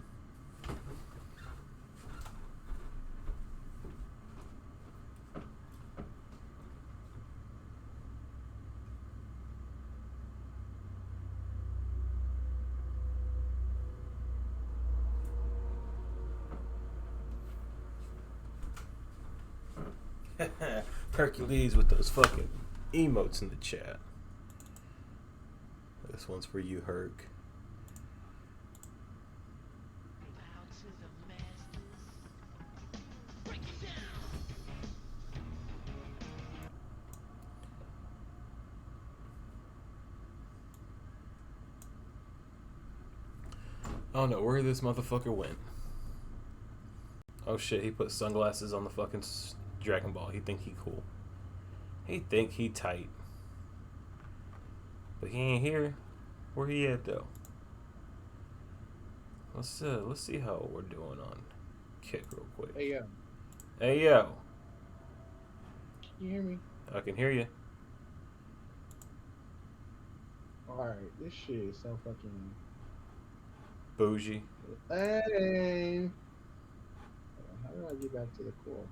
Hercules with those fucking emotes in the chat. This one's for you, Herc. I don't know where this motherfucker went. Oh shit, he put sunglasses on the fucking Dragon Ball. He think he cool. He think he tight. But he ain't here. Where he at though? Let's see how we're doing on Kick real quick. Hey, yo. Hey yo. Can you hear me? I can hear you. Alright, this shit is so fucking... Bougie. Hey! How do I get back to the call?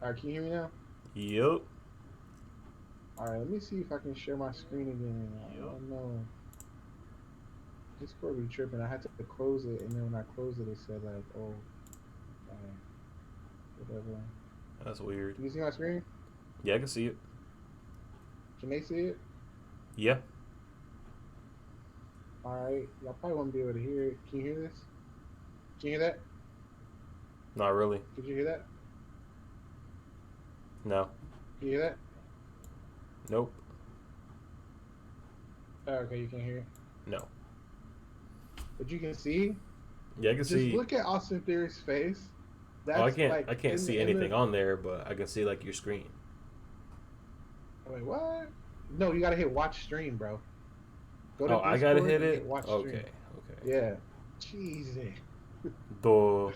Alright, can you hear me now? Yup. Alright, let me see if I can share my screen again. I don't know. Discord be tripping. I had to close it, and then when I closed it, it said like, oh, whatever. That's weird. Can you see my screen? Yeah, I can see it. Can they see it? Yeah. Alright, y'all probably won't be able to hear it. Can you hear this? Can you hear that? Not really. Did you hear that? No. Can you hear that? Nope. Oh, okay, you can hear it. No. But you can see? Yeah, I can Just see. look at Austin Theory's face. That's Oh, I can't. like I can't in see the anything image. on there, but I can see like your screen. Wait, what? No, you gotta hit watch stream, bro. Go to Oh, I gotta Discord hit and it. watch Okay. stream. Okay. Yeah. Jesus. Duh.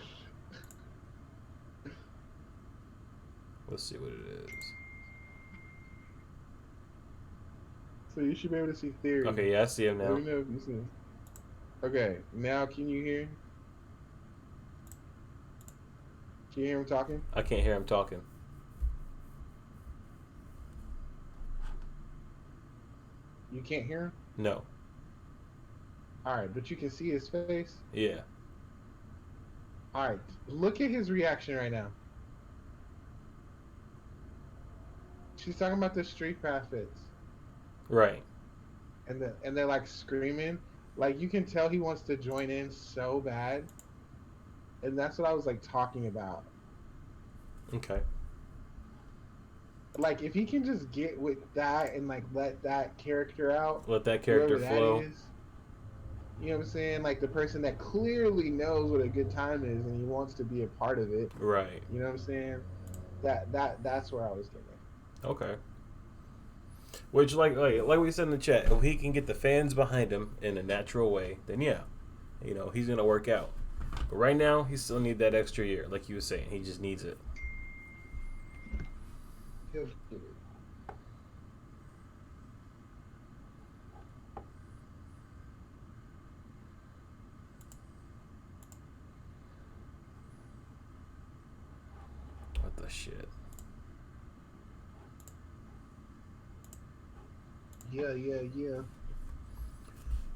Let's see what it is. So you should be able to see Theory. Okay, yeah, I see him Let now. me know if you see him. Okay, now can you hear? Can you hear him talking? I can't hear him talking. You can't hear him? No. Alright, but you can see his face? Yeah. Alright, look at his reaction right now. She's talking about the street profits. Right. And they're like screaming. Like you can tell he wants to join in so bad. And that's what I was like talking about. Okay. Like if he can just get with that and like let that character out, Let that character whoever flow. that is, you know what I'm saying? Like the person that clearly knows what a good time is and he wants to be a part of it. Right. You know what I'm saying? That's where I was getting. Okay. Which, like we said in the chat, if he can get the fans behind him in a natural way, then yeah, you know, he's gonna work out. But right now, he still need that extra year, like you were saying. He just needs it. He'll get it. What the shit? Yeah.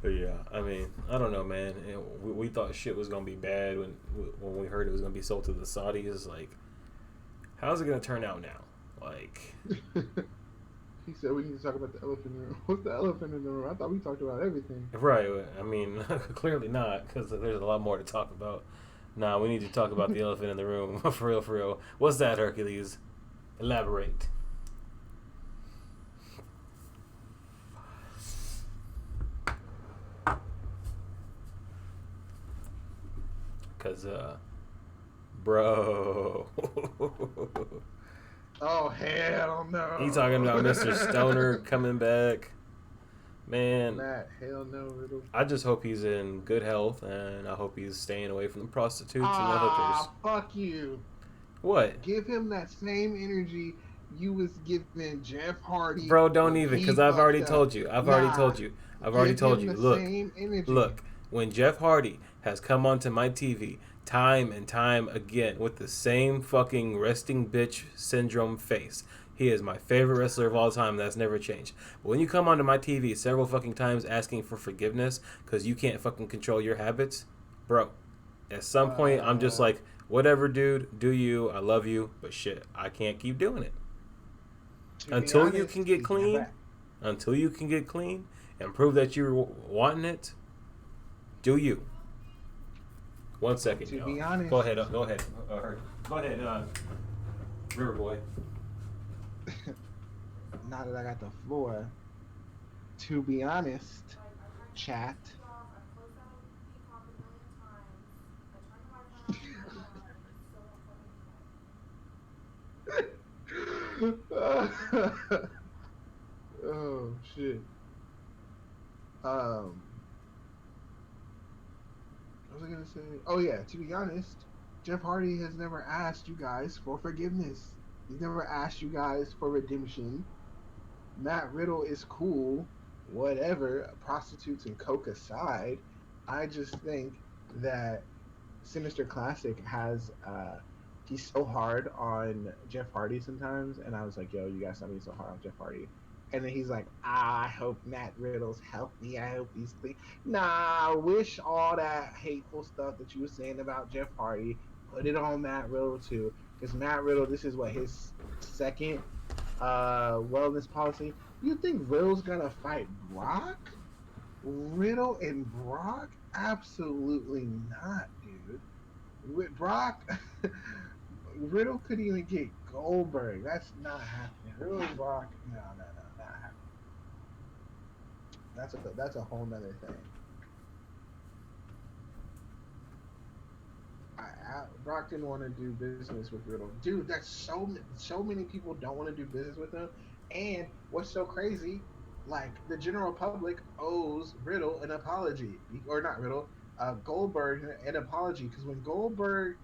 But yeah, I mean, I don't know, man. We thought shit was gonna be bad when we heard it was gonna be sold to the Saudis. Like, how's it gonna turn out now? Like, He said we need to talk about the elephant in the room. What's the elephant in the room? I thought we talked about everything. right? I mean, clearly not, because there's a lot more to talk about. Nah, we need to talk about the elephant in the room. For real, for real. What's that, Hercules? Elaborate. Cause, bro. Oh hell no! He talking about Mr. Stoner coming back. Man, Matt, hell no, Riddle. I just hope he's in good health, and I hope he's staying away from the prostitutes and the hookers. Fuck you! What? Give him that same energy you was giving Jeff Hardy. Bro, don't when even, he because I've already fucked told up. you. I've Nah, already told you. I've already give told him you. the Look, same energy. look. When Jeff Hardy has come onto my TV time and time again with the same fucking resting bitch syndrome face, he is my favorite wrestler of all time. That's never changed. But when you come onto my TV several fucking times asking for forgiveness because you can't fucking control your habits, bro, at some point I'm just like, Whatever, dude. Do you? I love you, but shit, I can't keep doing it To be until you honest, can get he's clean. never. Until you can get clean and prove that you're wanting it. Do you? 1 second, To y'all. be Go honest, ahead. Go ahead. Go ahead, River Boy. now that I got the floor, to be honest, Like, I tried to chat. switch it off. I've closed out Peacock a million times. I turned the Wi-Fi on and it still won't fucking Oh shit. Um, what was I gonna say? Oh yeah, to be honest, Jeff Hardy has never asked you guys for forgiveness. He's never asked you guys for redemption. Matt Riddle is cool, whatever, prostitutes and coke aside. I just think that Sinister Classic has he's so hard on Jeff Hardy sometimes, and I was like, yo, you guys stop being so hard on Jeff Hardy. And then he's like, I hope Matt Riddle's healthy. I hope he's clean. Nah, I wish all that hateful stuff that you were saying about Jeff Hardy, put it on Matt Riddle too. Because Matt Riddle, this is what his second wellness policy. You think Riddle's gonna fight Brock? Riddle and Brock? Absolutely not, dude. With Brock, Riddle could even get Goldberg. That's not happening. Riddle and Brock, no, not happening. That's a whole nother thing. Brock didn't want to do business with Riddle, dude. That's so many people don't want to do business with him. And what's so crazy? Like the general public owes Riddle an apology, or not Riddle, Goldberg an apology because when Goldberg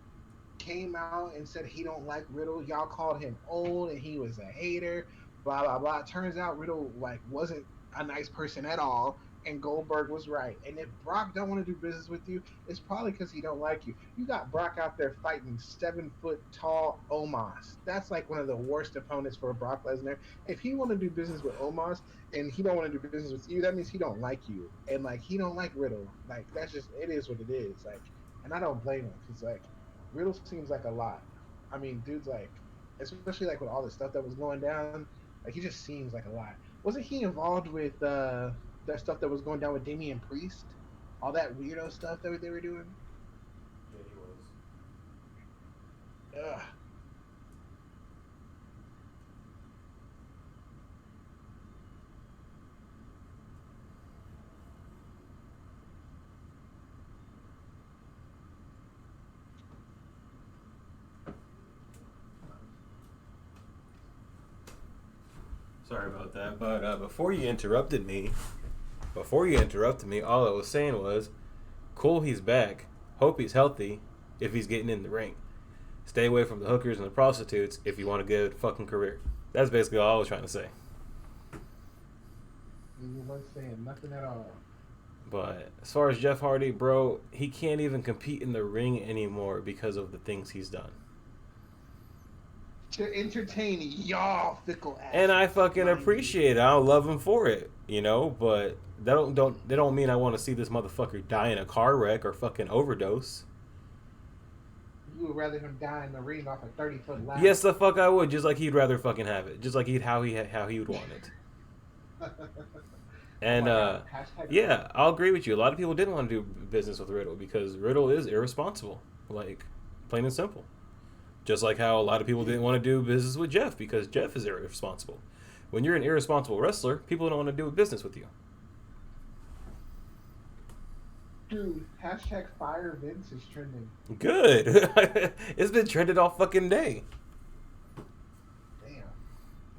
came out and said he don't like Riddle. Y'all called him old and he was a hater. Blah blah blah. Turns out Riddle like wasn't a nice person at all, and Goldberg was right. And if Brock don't want to do business with you, it's probably because he don't like you. You got Brock out there fighting 7 foot tall Omos. That's like one of the worst opponents for Brock Lesnar. If he want to do business with Omos and he don't want to do business with you, that means he don't like you, and like he don't like Riddle. Like that's just it is what it is. Like, and I don't blame him because like Riddle seems like a lot. I mean, dude's like, especially like with all the stuff that was going down, like he just seems like a lot. Wasn't he involved with that stuff that was going down with Damian Priest? All that weirdo stuff that they were doing? Yeah, he was. Ugh. Sorry about that. But before you interrupted me, all I was saying was, cool, he's back. Hope he's healthy if he's getting in the ring. Stay away from the hookers and the prostitutes if you want a good fucking career. That's basically all I was trying to say. You weren't saying nothing at all. But as far as Jeff Hardy, bro, he can't even compete in the ring anymore because of the things he's done. To entertain y'all fickle ass. And I fucking appreciate it. I love him for it, But that don't mean I want to see this motherfucker die in a car wreck or fucking overdose. You would rather him die in the ring off a 30-foot ladder. Yes, the fuck I would. Just like he'd rather fucking have it. Just like how he would want it. And yeah, I'll agree with you. A lot of people didn't want to do business with Riddle because Riddle is irresponsible, like plain and simple. Just like how a lot of people didn't want to do business with Jeff because Jeff is irresponsible. When you're an irresponsible wrestler, people don't want to do business with you. Dude, hashtag fire Vince is trending. Good. It's been trended all fucking day. Damn.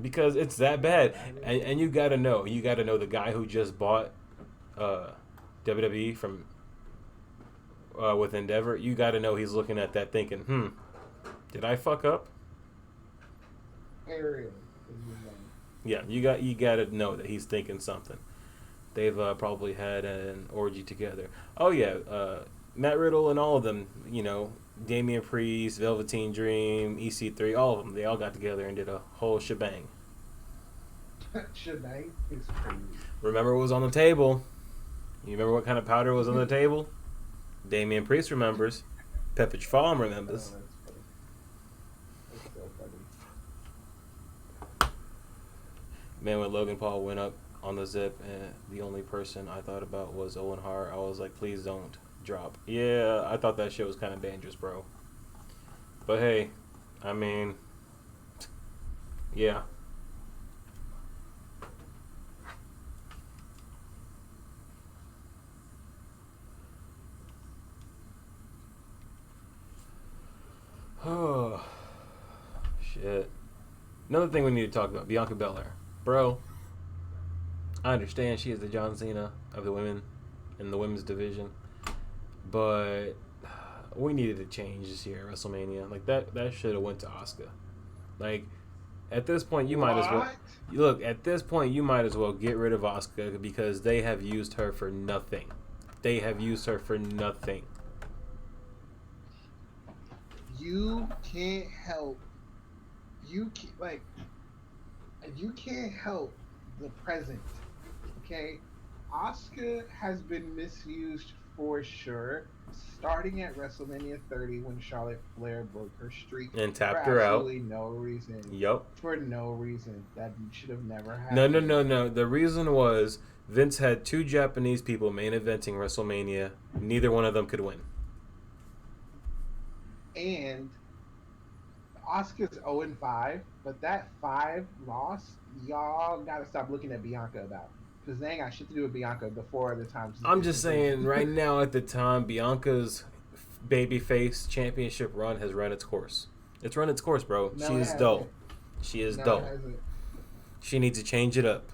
Because it's that bad. And you gotta know the guy who just bought WWE from with Endeavor, you gotta know he's looking at that thinking, did I fuck up? Ariel. Yeah, you gotta know that he's thinking something. They've probably had an orgy together. Oh yeah, Matt Riddle and all of them, Damian Priest, Velveteen Dream, EC3, all of them, they all got together and did a whole shebang. Shebang is crazy. Remember what was on the table? You remember what kind of powder was on the table? Damian Priest remembers. Pepperidge Farm remembers. Oh, that's funny. That's so funny. Man, when Logan Paul went up on the zip, and the only person I thought about was Owen Hart, I was like, please don't drop. Yeah, I thought that shit was kind of dangerous, bro. But hey, I mean, yeah. Oh, shit. Another thing we need to talk about, Bianca Belair. Bro, I understand she is the John Cena of the women in the women's division, but we needed to change this year at WrestleMania. Like that should have went to Asuka. Like at this point, you might as well What? look. At this point, you might as well get rid of Asuka because they have used her for nothing. They have used her for nothing. You can't help. Like you can't help the present. Okay, Asuka has been misused for sure. Starting at WrestleMania 30 when Charlotte Flair broke her streak And for tapped her out. absolutely no reason. Yup. For no reason. That should have never No, no, happened. no, no. The reason was Vince had two Japanese people main eventing WrestleMania. Neither one of them could win. And Asuka's 0-5, but that 5 loss, y'all gotta stop looking at Bianca about. Because they ain't got shit to do with Bianca the 4 other times. I'm just saying, right now at the time, Bianca's babyface championship run has run its course. It's run its course, bro. No, She it is hasn't. dull. She is No, dull. it hasn't. She needs to change it up.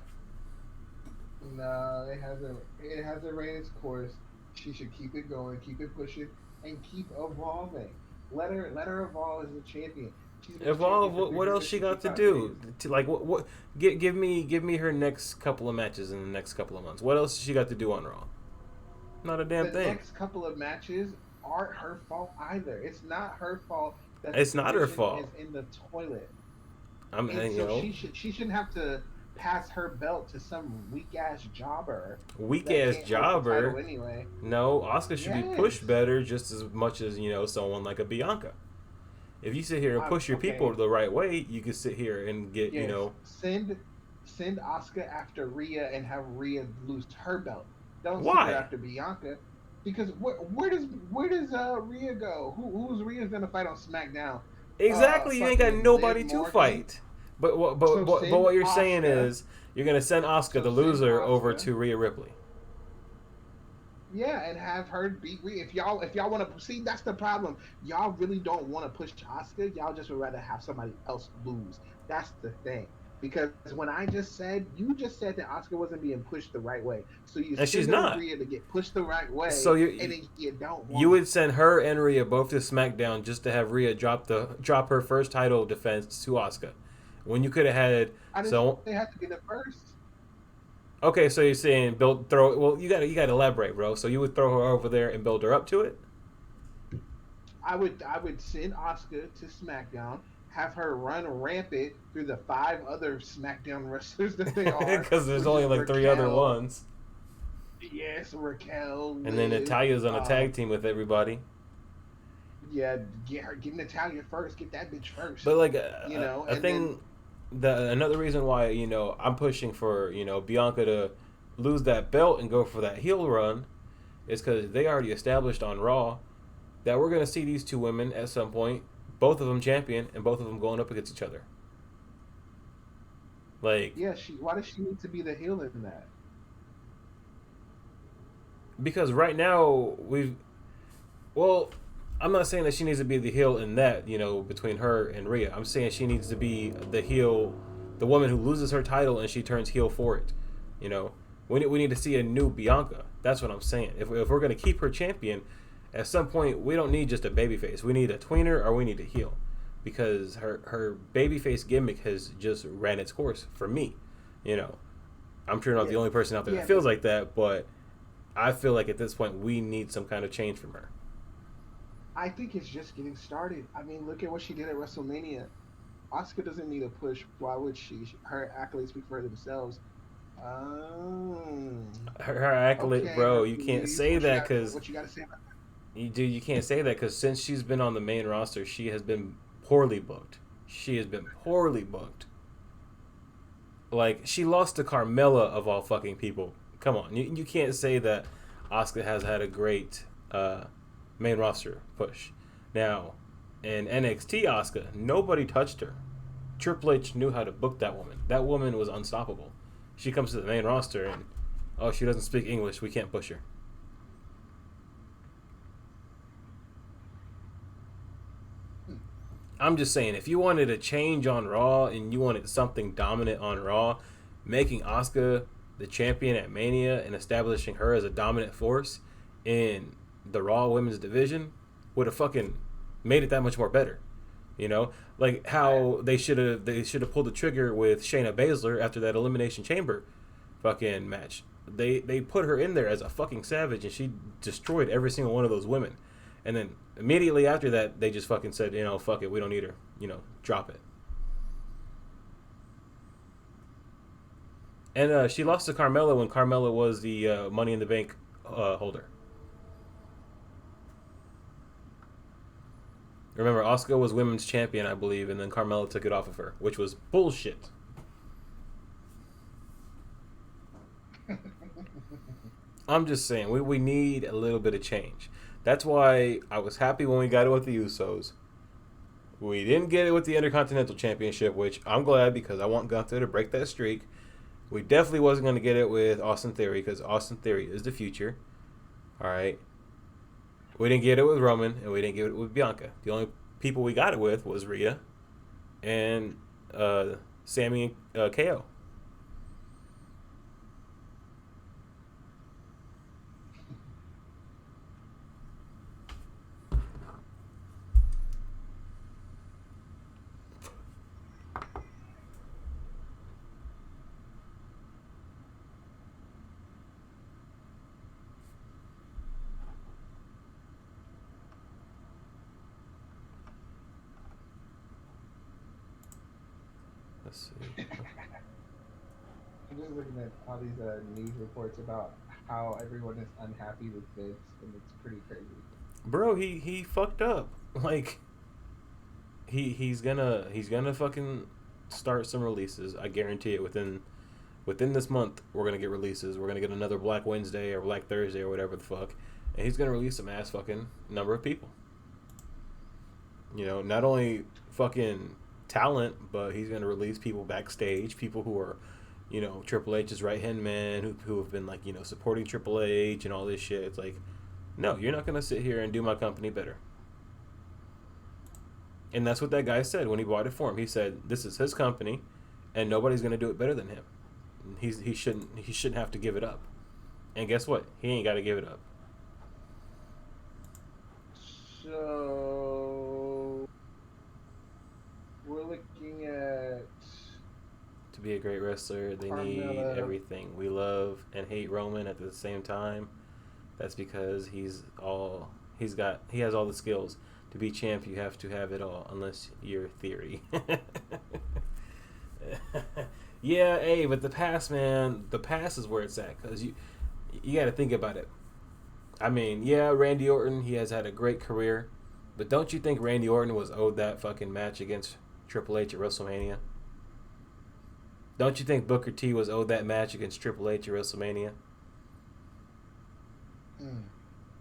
No, it hasn't. It hasn't ran its course. She should keep it going, keep it pushing, and keep evolving. Let her evolve as a champion. She's been a Evolve. champion for What else she got to 365 do? days. To, like what? Give me her next couple of matches in the next couple of months. What else has she got to do on Raw? Not a damn The thing. next couple of matches aren't her fault either. It's not her fault that It's the not her division fault. is in the toilet. I'm, And you so know, she shouldn't have to pass her belt to some weak ass jobber weak that ass can't hold the title jobber. anyway. No, Oscar should be pushed Yes. better just as much as someone like a Bianca. If you sit here and push your people Okay. the right way, you can sit here and get Yes. Send Asuka after Rhea and have Rhea lose her belt. Don't send her why after Bianca. Because where does Rhea go? Who's Rhea's gonna fight on SmackDown? exactly. You ain't got Fucking Liv nobody to Morgan. fight. But So send what you're saying Asuka. is you're gonna send Oscar So the send loser over Asuka. to Rhea Ripley. Yeah, and have her beat Rhea. If y'all want to see, that's the problem. Y'all really don't want to push Asuka. Y'all just would rather have somebody else lose. That's the thing. Because when you just said that Asuka wasn't being pushed the right way. So you And she's send her not. Rhea to get pushed the right way, So and then you don't you want. would send her and Rhea both to SmackDown just to have Rhea drop her first title defense to Asuka, when you could have had I didn't so. say they had to be the first. Okay, so you're saying build throw. Well, you gotta elaborate, bro. So you would throw her over there and build her up to it. I would send Asuka to SmackDown, have her run rampant through the 5 other SmackDown wrestlers that they are, Because there's which only is like 3 other Raquel. ones. Yes, Raquel, And then Liv. Natalia's on a tag team with everybody. Yeah, get Natalia first. Get that bitch first. But like, I And think another reason why I'm pushing for Bianca to lose that belt and go for that heel run is because they already established on Raw that we're gonna see these two women at some point, both of them champion and both of them going up against each other. Like, yeah, why does she need to be the heel in that? because right now well, I'm not saying that she needs to be the heel in that, between her and Rhea. I'm saying she needs to be the heel, the woman who loses her title and she turns heel for it. You know, we need to see a new Bianca. That's what I'm saying. If we're going to keep her champion, at some point we don't need just a babyface. We need a tweener or we need a heel, because her babyface gimmick has just ran its course for me. I'm sure not the only person out there that feels like that, but I feel like at this point we need some kind of change from her. I think it's just getting started. I mean, look at what she did at WrestleMania. Asuka doesn't need a push. Why would she? Her accolades speak for themselves. Oh, Her accolade, okay, bro. You can't Hercules. say that because What you got to say about that? Dude, you can't say that because since she's been on the main roster, she has been poorly booked. She has been poorly booked. Like, she lost to Carmella of all fucking people. Come on, you can't say that Asuka has had a great main roster push. Now, in NXT, Asuka, nobody touched her. Triple H knew how to book that woman. That woman was unstoppable. She comes to the main roster and, oh, she doesn't speak English. We can't push her. I'm just saying, if you wanted a change on Raw and you wanted something dominant on Raw, making Asuka the champion at Mania and establishing her as a dominant force in the Raw Women's Division would have fucking made it that much more better. You know, like how they should have pulled the trigger with Shayna Baszler after that Elimination Chamber fucking match. They put her in there as a fucking savage and she destroyed every single one of those women. And then immediately after that, they just fucking said, fuck it, we don't need her. Drop it. And she lost to Carmella when Carmella was the Money in the Bank holder. Remember, Asuka was women's champion, I believe, and then Carmella took it off of her, which was bullshit. I'm just saying, we need a little bit of change. That's why I was happy when we got it with the Usos. We didn't get it with the Intercontinental Championship, which I'm glad because I want Gunther to break that streak. We definitely wasn't going to get it with Austin Theory because Austin Theory is the future. All right. We didn't get it with Roman, and we didn't get it with Bianca. The only people we got it with was Rhea and Sammy and KO. Let's see. I'm just looking at all these news reports about how everyone is unhappy with Vince, and it's pretty crazy. Bro, he fucked up. Like he's gonna fucking start some releases. I guarantee it. Within this month, we're gonna get releases. We're gonna get another Black Wednesday or Black Thursday or whatever the fuck, and he's gonna release some ass fucking number of people. Not only fucking talent, but he's gonna release people backstage, people who are, Triple H's right hand man, who have been like, supporting Triple H and all this shit. It's like, no, you're not gonna sit here and do my company better. And that's what that guy said when he bought it for him. He said, "This is his company, and nobody's gonna do it better than him. He shouldn't have to give it up." And guess what? He ain't got to give it up. So we're looking at To be a great wrestler, they need Carmella. everything. We love and hate Roman at the same time. That's because he has all the skills. To be champ, you have to have it all, unless you're Theory. Yeah, hey, but the past, man, the past is where it's at, because you got to think about it. I mean, yeah, Randy Orton, he has had a great career, but don't you think Randy Orton was owed that fucking match against Triple H at WrestleMania? Don't you think Booker T was owed that match against Triple H at WrestleMania?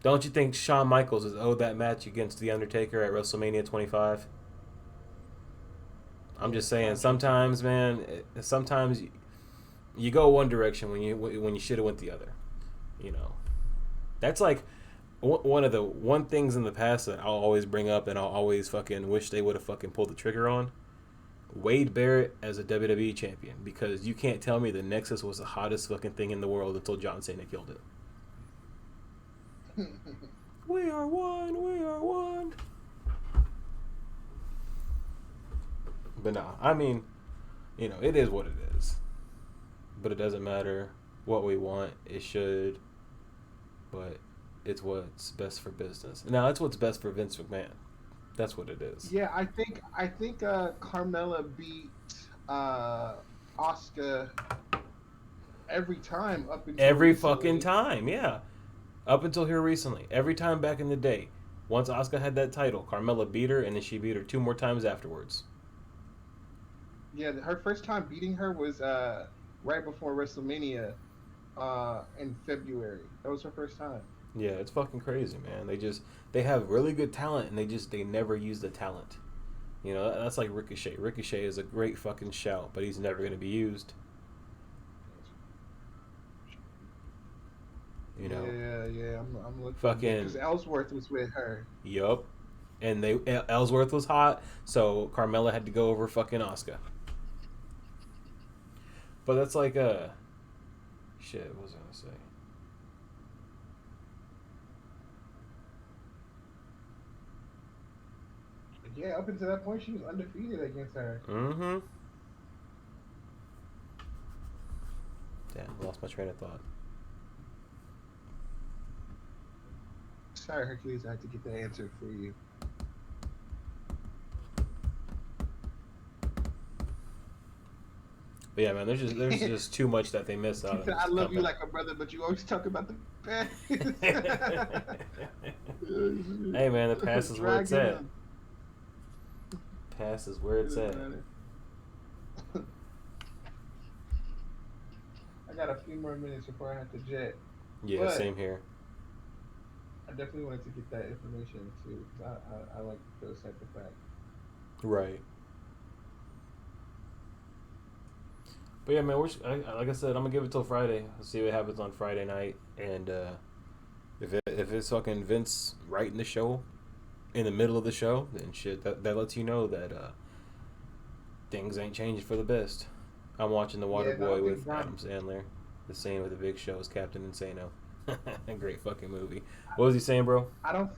Don't you think Shawn Michaels is owed that match against The Undertaker at WrestleMania 25? I'm just saying, sometimes, man, sometimes you go one direction when you should have went the other. That's like one of the things in the past that I'll always bring up and I'll always fucking wish they would have fucking pulled the trigger on. Wade Barrett as a WWE champion, because you can't tell me the Nexus was the hottest fucking thing in the world until John Cena killed it. We are one, we are one. But no, I mean, it is what it is. But it doesn't matter what we want. It should. But it's what's best for business. Now, it's what's best for Vince McMahon. That's what it is. Yeah, I think Carmella beat Asuka every time up until Every recently. fucking time, yeah. Up until here recently, every time back in the day, once Asuka had that title, Carmella beat her, and then she beat her two more times afterwards. Yeah, her first time beating her was right before WrestleMania in February. That was her first time. Yeah, it's fucking crazy, man. They have really good talent, and they never use the talent. You know, that's like Ricochet. Ricochet is a great fucking shout, but he's never going to be used. You know, Yeah, yeah. I'm looking because fucking Ellsworth was with her. yup. And they Ellsworth was hot, so Carmella had to go over fucking Asuka. But that's like shit. What was I gonna say? Yeah, up until that point, she was undefeated against her. Mm-hmm. Damn, lost my train of thought. Sorry, Hercules, I had to get the answer for you. But yeah, man, there's just too much that they miss She out of said, this "I love you comeback. like a brother, but you always talk about the past." Hey man, the past is where it's Dragging at. them. Past is where It it's doesn't at. matter. I got a few more minutes before I have to jet, Yeah, but same here. I definitely wanted to get that information too because I like those type of facts. Right. But yeah, man, like I said, I'm gonna give it till Friday. See what happens on Friday night, and if it's fucking Vince writing the show in the middle of the show, then shit, that lets you know that things ain't changing for the best. I'm watching The Yeah, no, I Waterboy think with Braun. Adam Sandler. The scene with the Big Show is Captain Insano. Great fucking movie. What was he saying, bro? I don't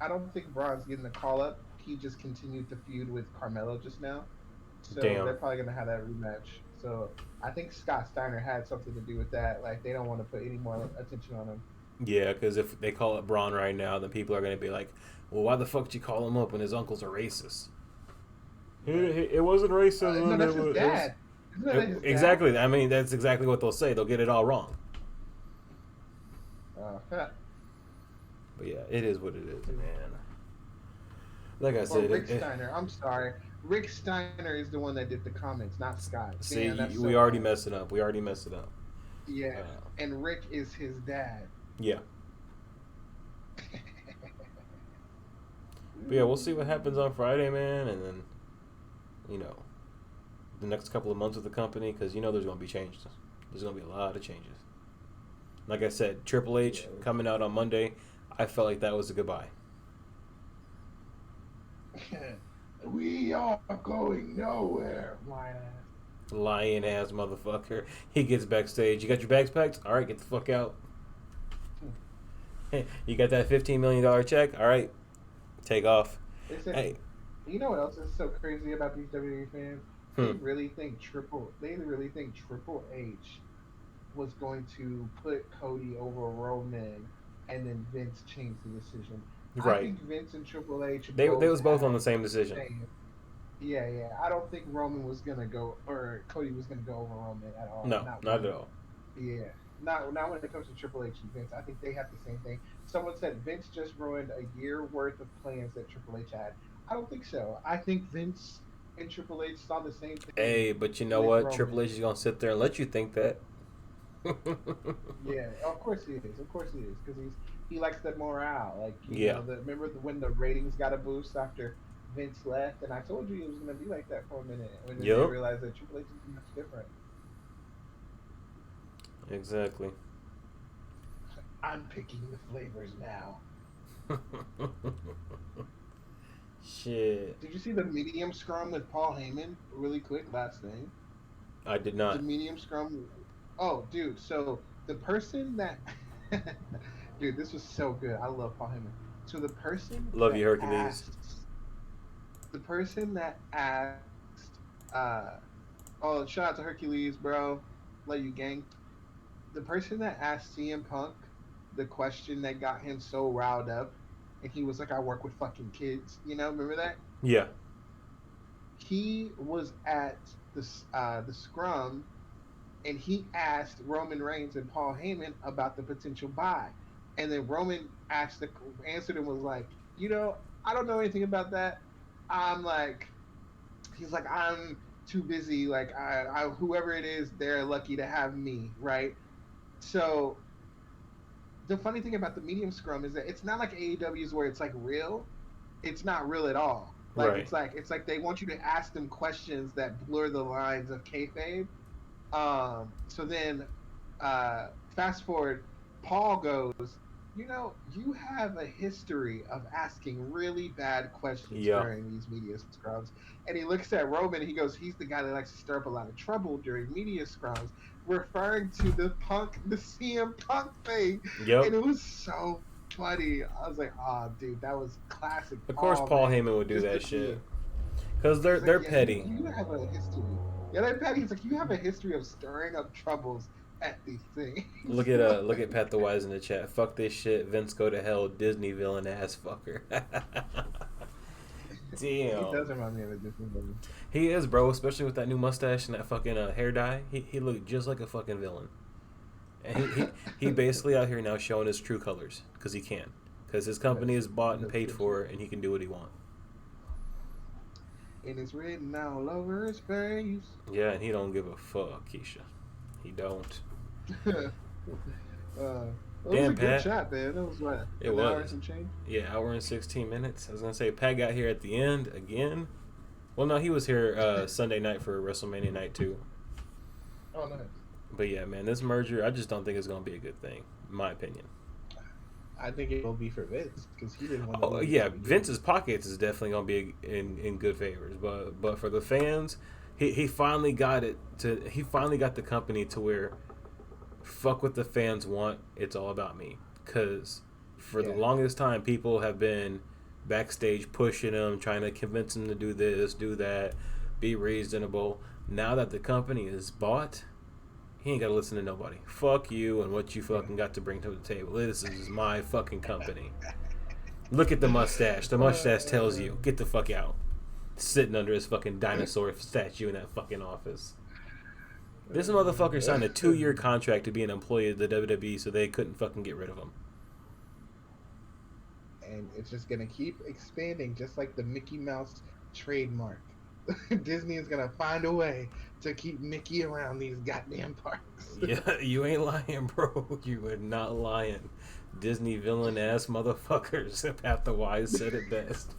I don't think Braun's getting the call up. He just continued the feud with Carmelo just now. So Damn. they're probably gonna have that rematch. So I think Scott Steiner had something to do with that. Like they don't want to put any more attention on him. Yeah, because if they call it Braun right now, then people are gonna be like, "Well, why the fuck did you call him up when his uncles are racist?" Yeah. It wasn't No, racism. that's his dad. Isn't that his dad? Exactly. I mean, that's exactly what they'll say. They'll get it all wrong. Yeah. But yeah, it is what it is, man. Like I Or said, Rick Steiner. I'm sorry. Rick Steiner is the one that did the comments, not Scott. Damn, see, that's we so already bad. messed it up. We already messed it up. Yeah. Uh, And Rick is his dad. yeah. But yeah, we'll see what happens on Friday, man, and then you know the next couple of months with the company, because you know there's going to be changes. There's going to be a lot of changes. Like I said, Triple Yeah. H coming out on Monday, I felt like that was a goodbye. We are going nowhere. Lion ass. Lying ass motherfucker. He gets backstage. You got your bags packed? All right, get the fuck out. You got that $15 million check? All right, take off. They said, Hey, you know what else is so crazy about these WWE fans? hmm, They really think Triple H was going to put Cody over Roman, and then Vince changed the decision. I right. think Vince and Triple H They both was both on the had same the decision. same. Yeah, yeah. I don't think Roman was gonna go or Cody was gonna go over Roman at all. No, Not not one. at all. Yeah. Not when it comes to Triple H and Vince. I think they have the same thing. Someone said Vince just ruined a year worth of plans that Triple H had. I don't think so. I think Vince and Triple H saw the same thing Hey, but you know with what? Triple Roman. H is gonna sit there and let you think that. Yeah, of course he is. Of course he is, because he likes the morale. Like Yeah. when the ratings got a boost after Vince left, and I told you it was gonna be like that for a minute. And then they Yup. realized that Triple H is much different. Exactly. I'm picking the flavors now. Shit. Did you see the medium scrum with Paul Heyman? Really quick, last thing. I did The not. medium scrum. Oh, dude. So the person that, dude, this was so good. I love Paul Heyman. So Love you, Hercules. the person that asked, oh, shout out to Hercules, bro. Love you, gang. The person that asked CM Punk the question that got him so riled up, and he was like, "I work with fucking kids." Remember that? Yeah. He was at the scrum, and he asked Roman Reigns and Paul Heyman about the potential buy. And then Roman answered and was like, I don't know anything about that. I'm like, he's like, I'm too busy. Like, whoever it is, they're lucky to have me, right? So the funny thing about the medium scrum is that it's not like AEW's where it's like real. It's not real at all. Like Right. it's like they want you to ask them questions that blur the lines of kayfabe. So then, fast forward, Paul goes, you have a history of asking really bad questions Yep. during these media scrums. And he looks at Roman and he goes, he's the guy that likes to stir up a lot of trouble during media scrums, referring to the CM Punk thing. Yep. And it was so funny. I was like, oh, dude, that was classic Of course, Paul, Paul man. Heyman would do Just to that be shit because He's like, they're yeah, petty. you have a history. Yeah, that Patty. He's like, you have a history of stirring up troubles at these things. Look at Pat the Wise in the chat. Fuck this shit. Vince go to hell. Disney villain ass fucker. He Damn. does remind me of a Disney movie. He is, bro. Especially with that new mustache and that fucking hair dye. He looked just like a fucking villain. And he basically out here now showing his true colors because he can. Because his company is bought and paid for, and he can do what he wants. And it's written all over his face. Yeah, and he don't give a fuck, Keisha. He don't. It was Damn, a good Pat. chat, man. It was what? It An hour and was. some change? Yeah, hour and 16 minutes. I was gonna say Pat got here at the end again. Well, no, he was here Sunday night for WrestleMania night 2. Oh, nice. But yeah, man, this merger, I just don't think it's gonna be a good thing, in my opinion. I think it will be for Vince because he didn't want to. Oh yeah, Vince's pockets is definitely gonna be in good favors, but for the fans, he finally got it to. He finally got the company to where, fuck what the fans want. It's all about me. Cause for the longest time, people have been backstage pushing him, trying to convince him to do this, do that, be reasonable. Now that the company is bought, he ain't got to listen to nobody. Fuck you and what you fucking got to bring to the table. This is my fucking company. Look at the mustache. The mustache tells you, get the fuck out. Sitting under his fucking dinosaur statue in that fucking office. This motherfucker signed a 2-year contract to be an employee of the WWE so they couldn't fucking get rid of him. And it's just gonna keep expanding, just like the Mickey Mouse trademark. Disney is gonna find a way to keep Mickey around these goddamn parks. Yeah, you ain't lying, bro. You are not lying. Disney villain ass motherfuckers. Pat the Wise said it best.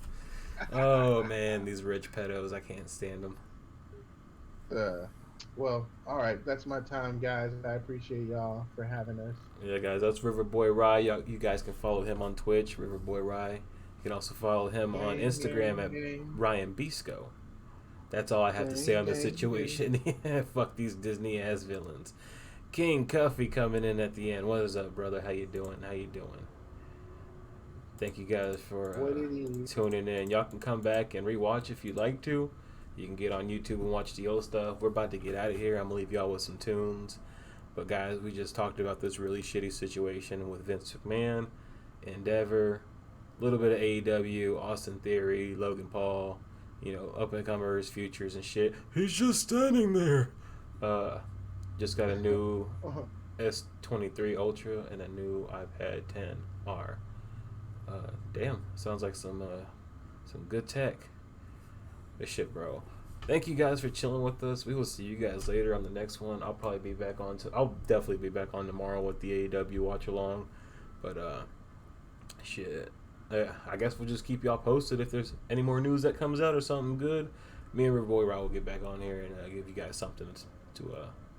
Oh man, these rich pedos, I can't stand them. Well, all right, that's my time, guys. I appreciate y'all for having us. Yeah, guys, that's Riverboy Rye. You guys can follow him on Twitch, Riverboy Rye. You can also follow him on Instagram at Ryan Bisco. That's all I have to say on the situation. Fuck these Disney ass villains. King Cuffy coming in at the end. What is up, brother? How you doing? Thank you guys for tuning in. Y'all can come back and rewatch if you'd like to. You can get on YouTube and watch the old stuff. We're about to get out of here. I'm gonna leave y'all with some tunes. But guys, we just talked about this really shitty situation with Vince McMahon, Endeavor, a little bit of AEW, Austin Theory, Logan Paul, up and comers, futures and shit. He's just standing there. Just got a new S23 Ultra and a new iPad 10R. Damn, sounds like some good tech. This shit, bro. Thank you guys for chilling with us. We will see you guys later on the next one. I'll definitely be back on tomorrow with the AEW watch along. But shit. I guess we'll just keep y'all posted if there's any more news that comes out or something good. Me and Riverboy Rob will get back on here and give you guys something to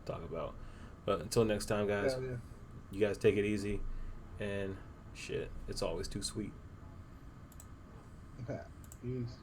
talk about. But until next time, guys, you guys take it easy. And shit, it's always too sweet. Peace.